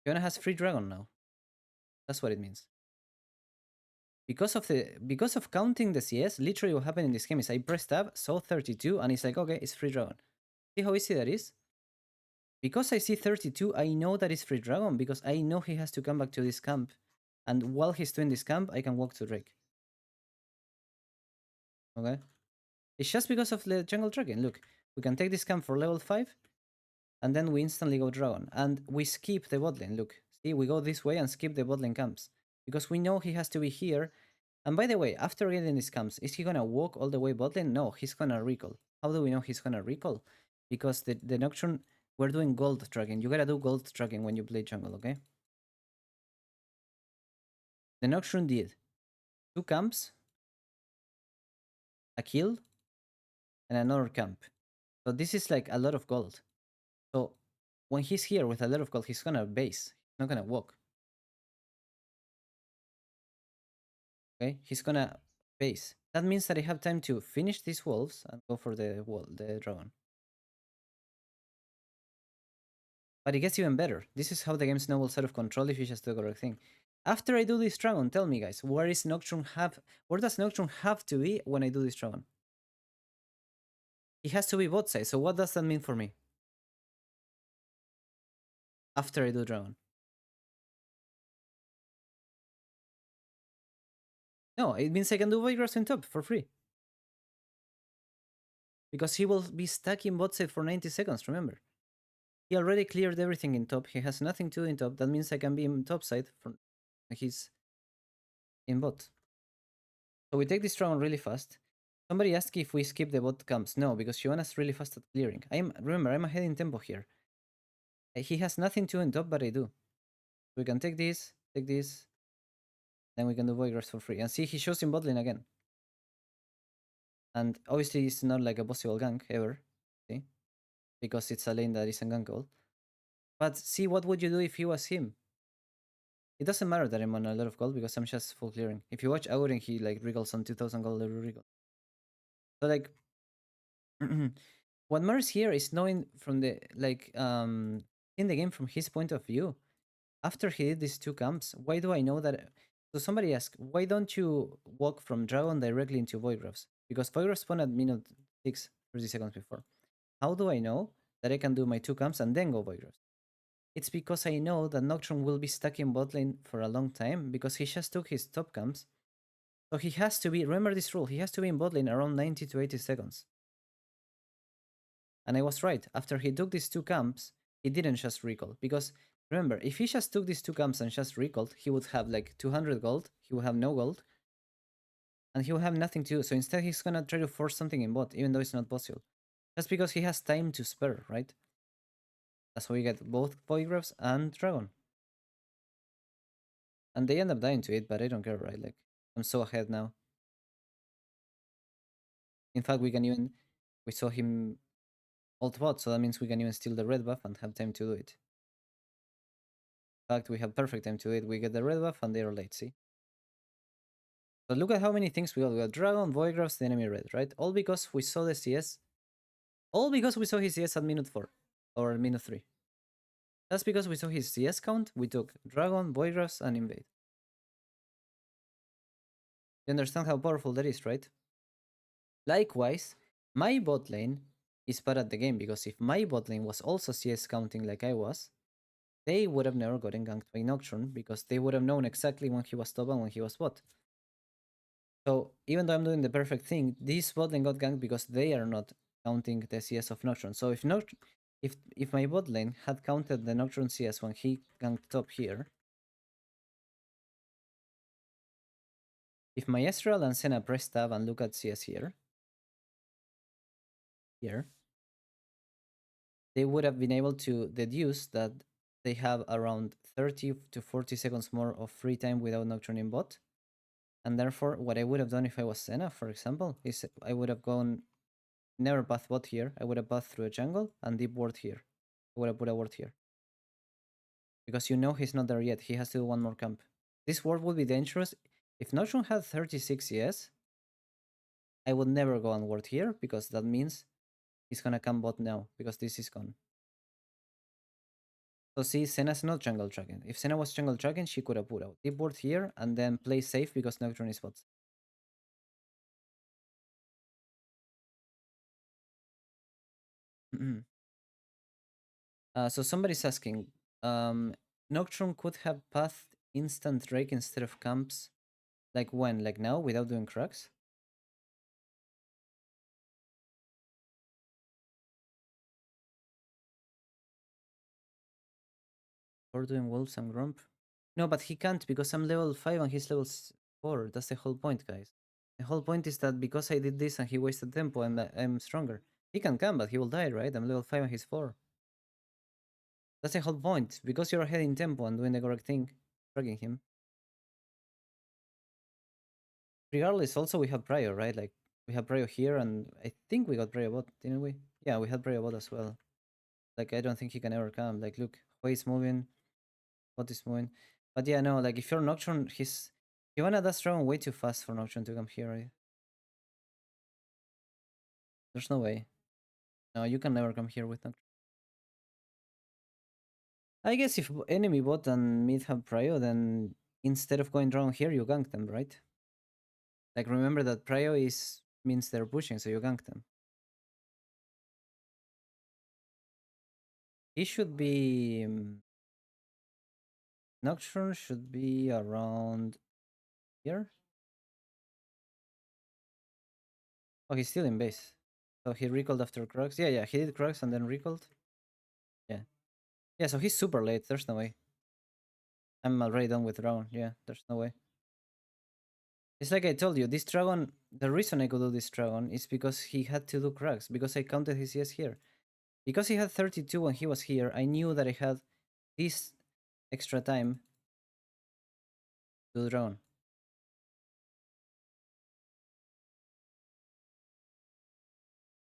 A: Shivana has free dragon now. That's what it means. Because of counting the CS, literally what happened in this game is I pressed tab, saw 32, and it's like, okay, it's free dragon. See how easy that is? Because I see 32, I know that it's free dragon because I know he has to come back to this camp. And while he's doing this camp, I can walk to Drake. Okay? It's just because of the jungle dragon. Look, we can take this camp for level 5, and then we instantly go dragon. And we skip the bot lane. Look, see, we go this way and skip the bot lane camps. Because we know he has to be here. And by the way, after getting these camps, is he gonna walk all the way bot lane? No, he's gonna recall. How do we know he's gonna recall? Because the Nocturne, we're doing gold tracking. You gotta do gold tracking when you play jungle, okay? The Nocturne did 2 camps, a kill, and another camp. So this is like a lot of gold. So when he's here with a lot of gold, he's gonna base. He's not gonna walk. Okay, he's gonna base. That means that I have time to finish these wolves and go for the wall, the dragon. But it gets even better. This is how the game snowballs out of control if you just do the correct thing. After I do this dragon, tell me guys, where does Nocturne have to be when I do this dragon? He has to be bot side, so what does that mean for me? After I do dragon. No, it means I can do Void on top for free. Because he will be stuck in bot side for 90 seconds, remember? He already cleared everything in top. He has nothing to do in top. That means I can be in top side from he's in bot. So we take this round really fast. Somebody asked if we skip the bot camps. No, because Shivana's really fast at clearing. Remember, I'm ahead in tempo here. He has nothing to do in top, but I do. We can take this, then we can do Void for free. And see, he shows in bot lane again. And obviously it's not like a possible gank ever. See? Because it's a lane that isn't gankable. But see, what would you do if he was him? It doesn't matter that I'm on a lot of gold because I'm just full clearing. If you watch Aurin, he like wriggles on 2000 gold every wriggle. So like, what matters here is knowing from the in the game from his point of view. After he did these 2 camps, why do I know that? So somebody asked, why don't you walk from Dragon directly into Voidgrafts? Because Voidgrafts spawn at minute 6, 30 seconds before. How do I know that I can do my 2 camps and then go Voidgrafts? It's because I know that Nocturne will be stuck in bot lane for a long time because he just took his top camps. So he has to be, remember this rule, he has to be in bot lane around 90 to 80 seconds. And I was right. After he took these 2 camps, he didn't just recall. Because remember, if he just took these 2 camps and just recalled, he would have like 200 gold, he would have no gold, and he would have nothing to do. So instead, he's gonna try to force something in bot, even though it's not possible. That's because he has time to spare, right? That's why you get both polygraphs and dragon. And they end up dying to it, but I don't care, right? Like, I'm so ahead now. In fact, we saw him ult bot, so that means we can even steal the red buff and have time to do it. In fact, we have perfect time to do it. We get the red buff and they are late, see? But look at how many things we got. We got dragon, voidgrafts, the enemy red, right? All because we saw the CS. All because we saw his CS at minute 4 or minute 3. That's because we saw his CS count. We took dragon, voidgrafts, and invade. You understand how powerful that is, right? Likewise, my bot lane is bad at the game because if my bot lane was also CS counting like I was, they would have never gotten ganked by Nocturne because they would have known exactly when he was top and when he was bot. So even though I'm doing the perfect thing, this bot lane got ganked because they are not counting the CS of Nocturne. So if my bot lane had counted the Nocturne CS when he ganked top here, if my Ezreal and Senna press tab and look at CS here, they would have been able to deduce that they have around 30 to 40 seconds more of free time without Nocturne in bot. And therefore, what I would have done if I was Senna, for example, is I would have gone never path bot here. I would have passed through a jungle and deep ward here. I would have put a ward here. Because you know he's not there yet. He has to do one more camp. This ward would be dangerous. If Nocturne had 36 CS, I would never go on ward here because that means he's gonna come bot now because this is gone. So see, Senna's not jungle tracking. If Senna was jungle tracking, she could have put out deep ward here and then play safe because Nocturne is bot. So somebody's asking, Nocturne could have pathed instant Drake instead of camps. Like when? Like now, without doing cracks? Or doing wolves and grump? No, but he can't because I'm level 5 and he's level 4. That's the whole point, guys. The whole point is that because I did this and he wasted tempo and I'm stronger. He can come, but he will die, right? I'm level 5 and he's 4. That's the whole point. Because you're ahead in tempo and doing the correct thing, dragging him. Regardless, also we have Prio, right? Like, we have Prio here, and I think we got Prio bot, didn't we? Yeah, we had Prio bot as well. Like, I don't think he can ever come. Like, look, Hui is moving, bot is moving. But yeah, no, like, if you're Nocturne, he's... Shivana does dragon way too fast for Nocturne to come here, right? There's no way. No, you can never come here with Nocturne. I guess if enemy bot and mid have Prio, then instead of going dragon here, you gank them, right? Like, remember that Prio is means they're pushing, so you gank them. He should be... Nocturne should be around here. Oh, he's still in base. So he recalled after Crux. Yeah, he did Crux and then recalled. Yeah. Yeah, so he's super late. There's no way. I'm already done with Dragon. Yeah, there's no way. It's like I told you, this Dragon, the reason I could do this Dragon is because he had to do Crux, because I counted his CS here. Because he had 32 when he was here, I knew that I had this extra time to do Dragon.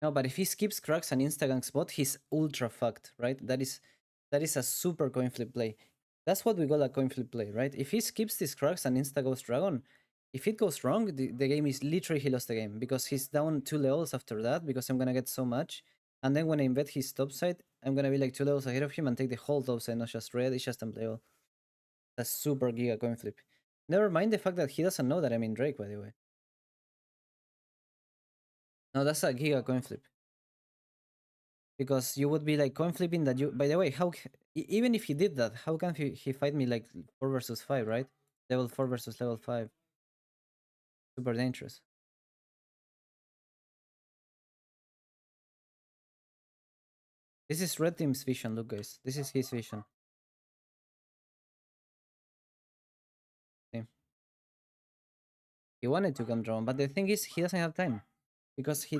A: No, but if he skips Crux and Instagang spot, he's ultra fucked, right? That is a super coin flip play. That's what we call a coin flip play, right? If he skips this Crux and Insta goes Dragon, if it goes wrong, the game is literally he lost the game because he's down 2 levels after that because I'm gonna get so much. And then when I invade his top side, I'm gonna be like 2 levels ahead of him and take the whole top side, not just red, it's just unplayable. That's super giga coin flip. Never mind the fact that he doesn't know that I'm in Drake, by the way. No, that's a giga coin flip. Because you would be like coin flipping that you, by the way, even if he did that, how can he fight me like 4 versus 5, right? Level 4 versus level 5. Super dangerous. This is red team's vision. Look, guys, this is his vision. Okay. He wanted to come drawn, but the thing is he doesn't have time because he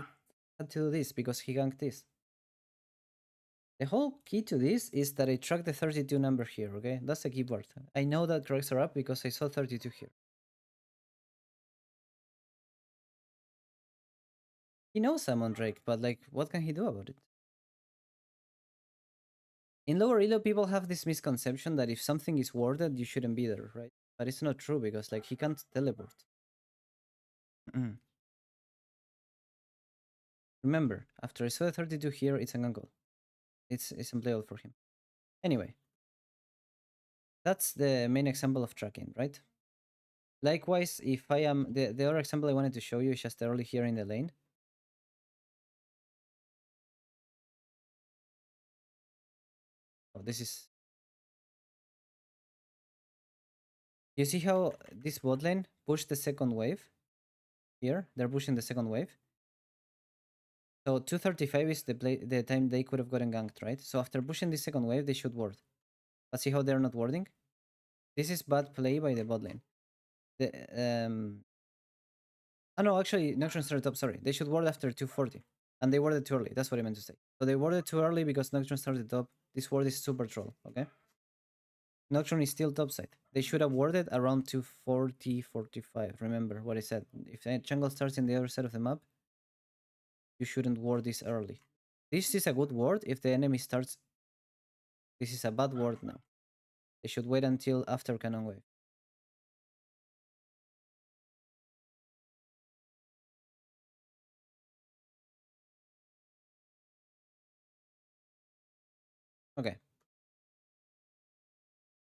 A: had to do this because he ganked this. The whole key to this is that I track the 32 number here, okay? That's the key part. I know that cracks are up because I saw 32 here. He knows I'm on Drake, but like, what can he do about it? In lower elo, people have this misconception that if something is warded, you shouldn't be there, right? But it's not true because like he can't teleport. Remember, after I saw the 32 here, it's an angle. It's unplayable for him. Anyway, that's the main example of tracking, right? Likewise, if I am the other example I wanted to show you is just early here in the lane. Oh, this is You see how this bot lane pushed the second wave here? They're pushing the second wave. So 235 is the time they could have gotten ganked, right? So after pushing the second wave, they should ward. But see how they're not warding? This is bad play by the bot lane. The, oh no, actually, Nocturne started top, sorry. They should ward after 240. And they warded too early. That's what I meant to say. So they warded too early because Nocturne started top. This ward is super troll, okay? Nocturne is still topside. They should have warded around 240, 45. Remember what I said. If the jungle starts in the other side of the map, you shouldn't ward this early. This is a good ward if the enemy starts. This is a bad ward now. They should wait until after cannon wave. Okay.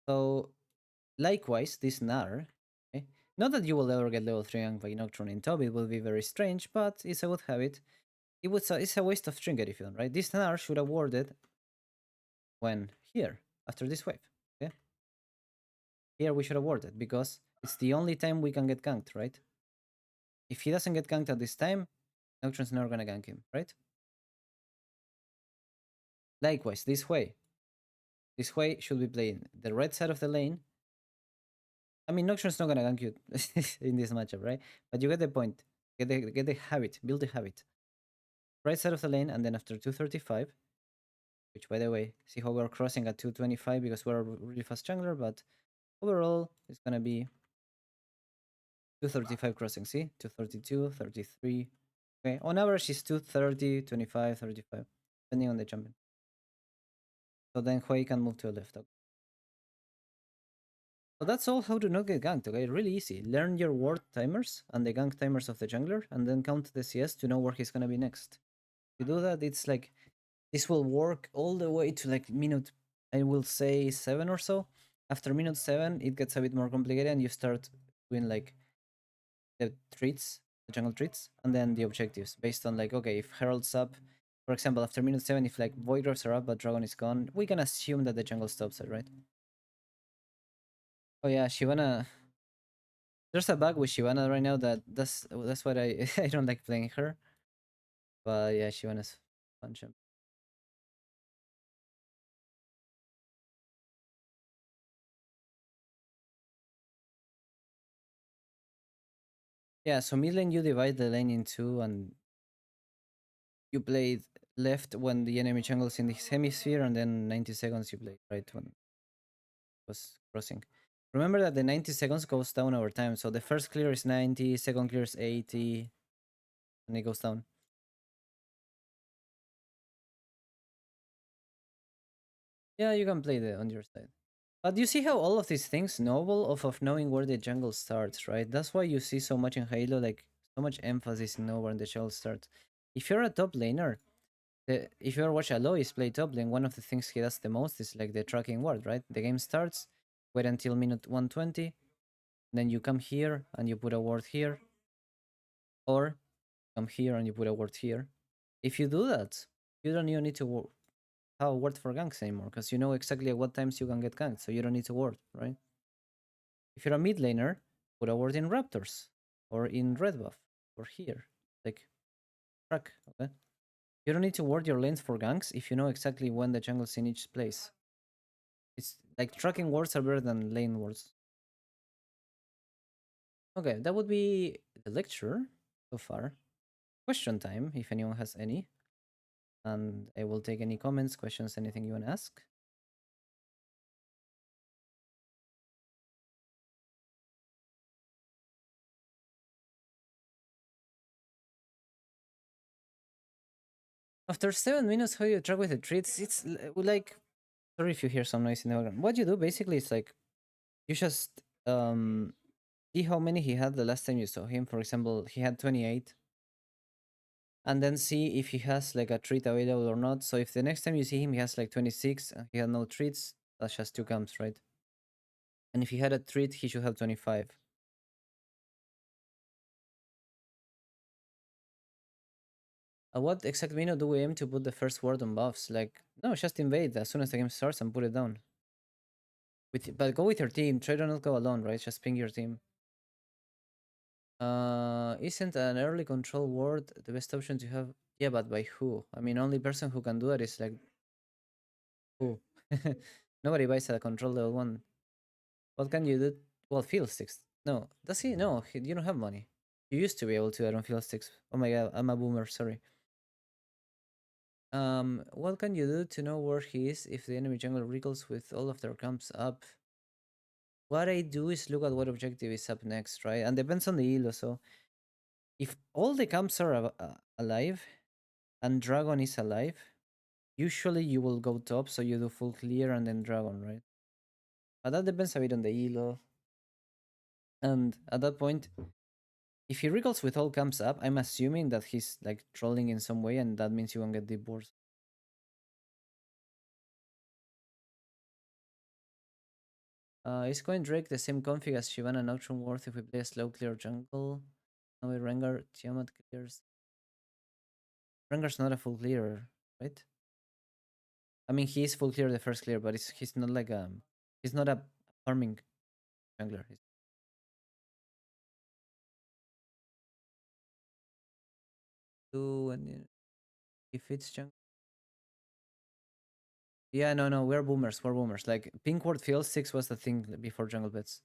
A: So likewise, this Nar. Okay? Not that you will ever get level 3 Yang by Nocturne in top, it will be very strange, but it's a good habit. It's a waste of trinket if you don't, right? This Nar should have warded when here, after this wave. Okay? Here we should have warded because it's the only time we can get ganked, right? If he doesn't get ganked at this time, Nocturne's never gonna gank him, right? Likewise, this way. This way should be playing the right side of the lane. I mean, Nocturne's not gonna gank you in this matchup, right? But you get the point. Get the habit. Build the habit. Right side of the lane, and then after 235, which by the way, see how we're crossing at 225 because we're a really fast jungler, but overall it's gonna be 235 crossing, see? 232, 33. Okay, on average it's 230, 25, 35, depending on the champion. So then Hui can move to the left. Okay. So that's all how to not get ganked, okay? Really easy. Learn your ward timers and the gank timers of the jungler, and then count the CS to know where he's gonna be next. If you do that, it's like this will work all the way to like minute, I will say 7 or so. After minute 7, it gets a bit more complicated, and you start doing like the treats, the jungle treats, and then the objectives based on like, okay, if Herald's up, for example, after minute 7, if like Void Dwarfs are up but Dragon is gone, we can assume that the jungle stops it, right? Oh yeah, Shivana. There's a bug with Shivana right now that's what I I don't like playing her. But yeah, Shivana's fun champ. Yeah, so mid lane you divide the lane in two, and you played left when the enemy jungle's in this hemisphere, and then 90 seconds you played right when it was crossing. Remember that the 90 seconds goes down over time, so the first clear is 90, second clear is 80, and it goes down. Yeah, you can play the on your side. But you see how all of these things noble off of knowing where the jungle starts, right? That's why you see so much in Halo, like so much emphasis in know where the jungle starts. If you're a top laner, if you ever watch Alois play top lane, one of the things he does the most is like the tracking ward, right? The game starts, wait until minute 120, then you come here and you put a ward here, or come here and you put a ward here. If you do that, you don't even need to have a ward for ganks anymore because you know exactly at what times you can get ganked, so you don't need to ward, right? If you're a mid laner, put a ward in Raptors or in red buff or here, like track, okay? You don't need to ward your lanes for ganks if you know exactly when the jungle's in each place. It's like tracking wards are better than lane wards. Okay, that would be the lecture so far. Question time, if anyone has any. And I will take any comments, questions, anything you want to ask. After 7 minutes, how you track with the treats? It's like, sorry if you hear some noise in the background. What you do basically is like, you just see how many he had the last time you saw him. For example, he had 28. And then see if he has like a treat available or not. So if the next time you see him, he has like 26 and he had no treats, that's just 2 camps, right? And if he had a treat, he should have 25. At what exact minute do we aim to put the first word on buffs? Like, no, just invade as soon as the game starts and put it down. But go with your team. Try to not go alone, right? Just ping your team. Isn't an early control ward the best option to have? Yeah, but by who? I mean, only person who can do it is like who? Nobody buys a control level one. What can you do? Well, field sticks. No, does he? No, you don't have money. You used to be able to add on field sticks. Oh my god, I'm a boomer. Sorry. What can you do to know where he is if the enemy jungle recalls with all of their camps up? What I do is look at what objective is up next, right? And depends on the elo. So if all the camps are alive and dragon is alive, usually you will go top, so you do full clear and then dragon, right? But that depends a bit on the elo. And at that point, if he recalls with all camps up, I'm assuming that he's like trolling in some way, and that means you won't get deep boards. Is going Drake the same config as Shivana Nocturne Worth if we play a slow clear jungle? No way, Rengar, Tiamat clears. Rengar's not a full clearer, right? I mean, he is full clear the first clear, but he's not like he's not a farming jungler. He's two and if it's jungle. Yeah, no, we're boomers. We're boomers. Like Pink Ward Field 6 was the thing before jungle bets.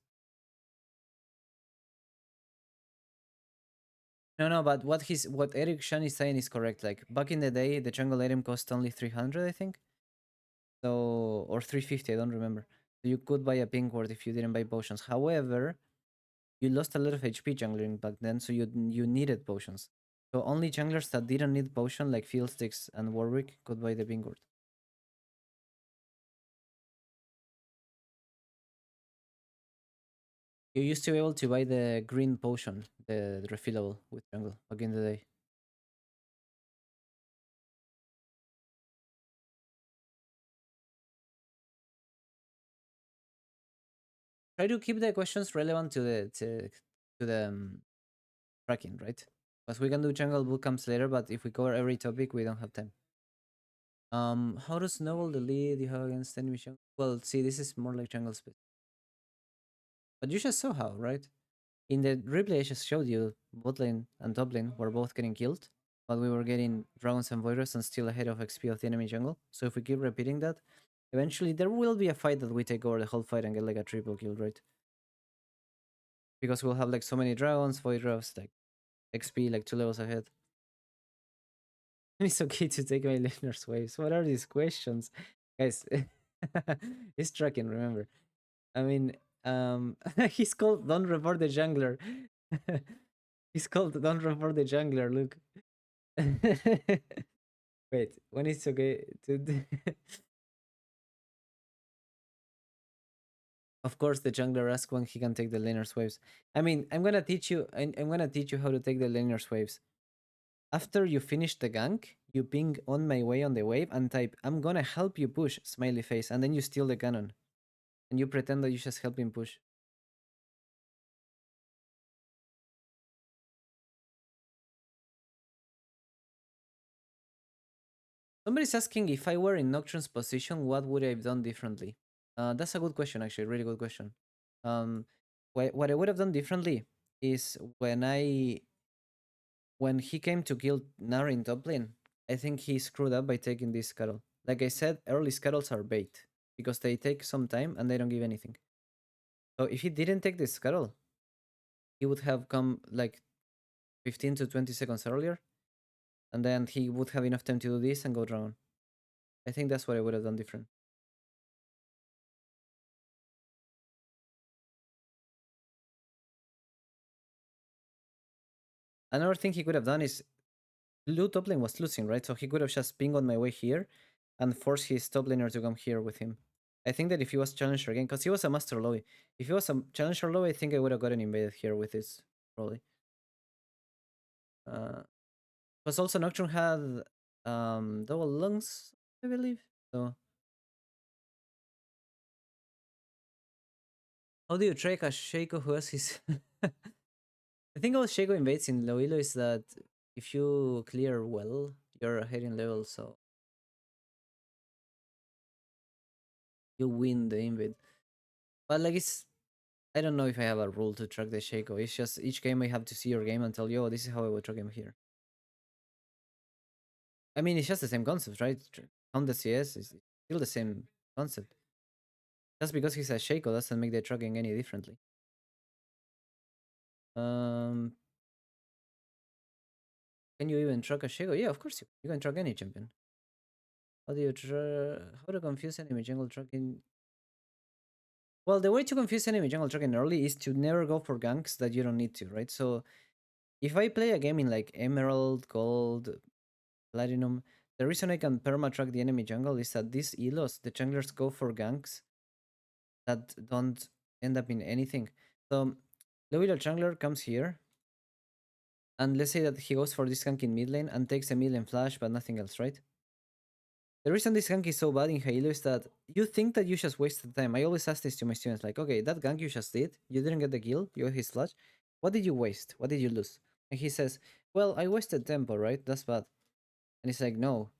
A: No, but what Eric Shan is saying is correct. Like back in the day, the jungle item cost only 300, I think. So or 350, I don't remember. So you could buy a pink ward if you didn't buy potions. However, you lost a lot of HP jungling back then, so you needed potions. So only junglers that didn't need potion, like Fieldsticks and Warwick, could buy the pink ward. You used to be able to buy the green potion, the refillable with jungle back in the day. Try to keep the questions relevant to the tracking, right? Because we can do jungle bootcamps later, but if we cover every topic, we don't have time. How to snowball the lead you have against enemy jungle? Well, see, this is more like jungle speed. But you just saw how, right? In the replay, I just showed you bot lane and top lane were both getting killed, but we were getting dragons and voiders and still ahead of XP of the enemy jungle. So if we keep repeating that, eventually there will be a fight that we take over the whole fight and get like a triple kill, right? Because we'll have like so many dragons, voiders, like XP like 2 levels ahead. It's okay to take my listeners' waves. What are these questions? Guys, it's tracking, remember. I mean, he's called Don't Report the Jungler. He's called Don't Report the Jungler, look. Wait, when it's okay to Of course the jungler asks when he can take the laner's waves. I mean, I'm gonna teach you how to take the laner's waves. After you finish the gank, you ping on my way on the wave and type, I'm gonna help you push, smiley face, and then you steal the cannon. And you pretend that you just help him push. Somebody's asking if I were in Nocturne's position, what would I have done differently? That's a good question, actually, really good question. Um, what I would have done differently is when he came to kill Nara in top lane, I think he screwed up by taking this scuttle. Like I said, early scuttles are bait because they take some time and they don't give anything. So if he didn't take this scuttle, he would have come like 15 to 20 seconds earlier, and then he would have enough time to do this and go dragon. I think that's what I would have done different. Another thing he could have done is Blue top lane was losing, right? So he could have just pinged on my way here and forced his top laner to come here with him. I think that if he was challenger again, because he was a master lobby. If he was a challenger lobby, I think I would have gotten invaded here with this, probably. Because also Nocturne had double lungs, I believe. So how do you track a Shaco who has his the thing about Shaco invades in low elo is that if you clear well, you're ahead in level, so you win the invade. But like it's I don't know if I have a rule to track the Shaco. It's just each game I have to see your game and tell you, oh, this is how I would track him here. I mean, it's just the same concept, right? On the CS is still the same concept. Just because he's a Shaco doesn't make the tracking any differently. Um, can you even track a Shaco? Yeah, of course you can track any champion. How do you how to confuse enemy jungle tracking? Well, the way to confuse enemy jungle tracking early is to never go for ganks that you don't need to, right? So if I play a game in like Emerald, Gold, Platinum, the reason I can perma track the enemy jungle is that these elos, the junglers go for ganks that don't end up in anything. So the little jungler comes here, and let's say that he goes for this gank in mid lane and takes a mid lane flash, but nothing else, right? The reason this gank is so bad in Halo is that you think that you just wasted time. I always ask this to my students, like, okay, that gank you just did, you didn't get the kill, you got his flash. What did you waste? What did you lose? And he says, well, I wasted tempo, right? That's bad. And it's like, no,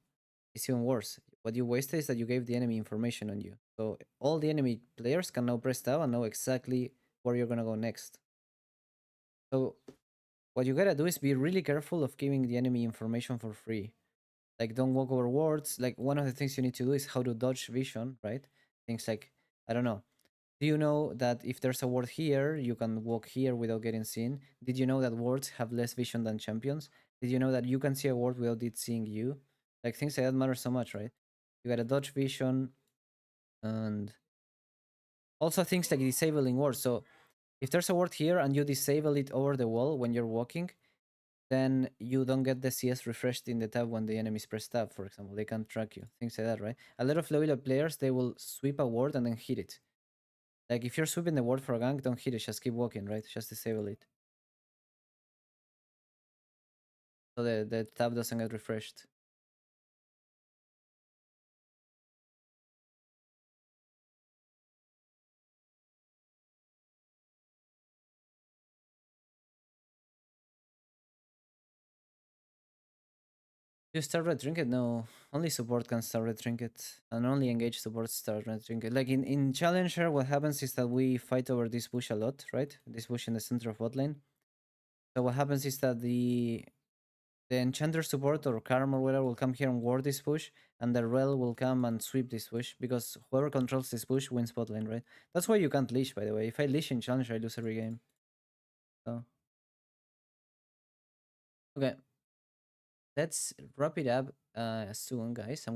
A: it's even worse. What you wasted is that you gave the enemy information on you. So all the enemy players can now press tab and know exactly where you're gonna go next. So what you gotta do is be really careful of giving the enemy information for free. Like don't walk over wards. Like one of the things you need to do is how to dodge vision, right? Things like, I don't know. Do you know that if there's a ward here, you can walk here without getting seen? Did you know that wards have less vision than champions? Did you know that you can see a ward without it seeing you? Like things like that matter so much, right? You gotta dodge vision and also things like disabling wards. So if there's a ward here and you disable it over the wall when you're walking, then you don't get the CS refreshed in the tab when the enemies press tab, for example. They can't track you. Things like that, right? A lot of low elo players, they will sweep a ward and then hit it. Like if you're sweeping the ward for a gank, don't hit it, just keep walking, right? Just disable it. So the tab doesn't get refreshed. You start red trinket? No. Only support can start red trinket. And only engaged support start red trinket. Like in Challenger, what happens is that we fight over this bush a lot, right? This bush in the center of bot lane. So what happens is that the enchanter support or Karm or whatever will come here and ward this push, and the rel will come and sweep this push, because whoever controls this push wins bot lane, right? That's why you can't leash, by the way. If I leash in Challenger, I lose every game. So okay, let's wrap it up soon, guys. I'm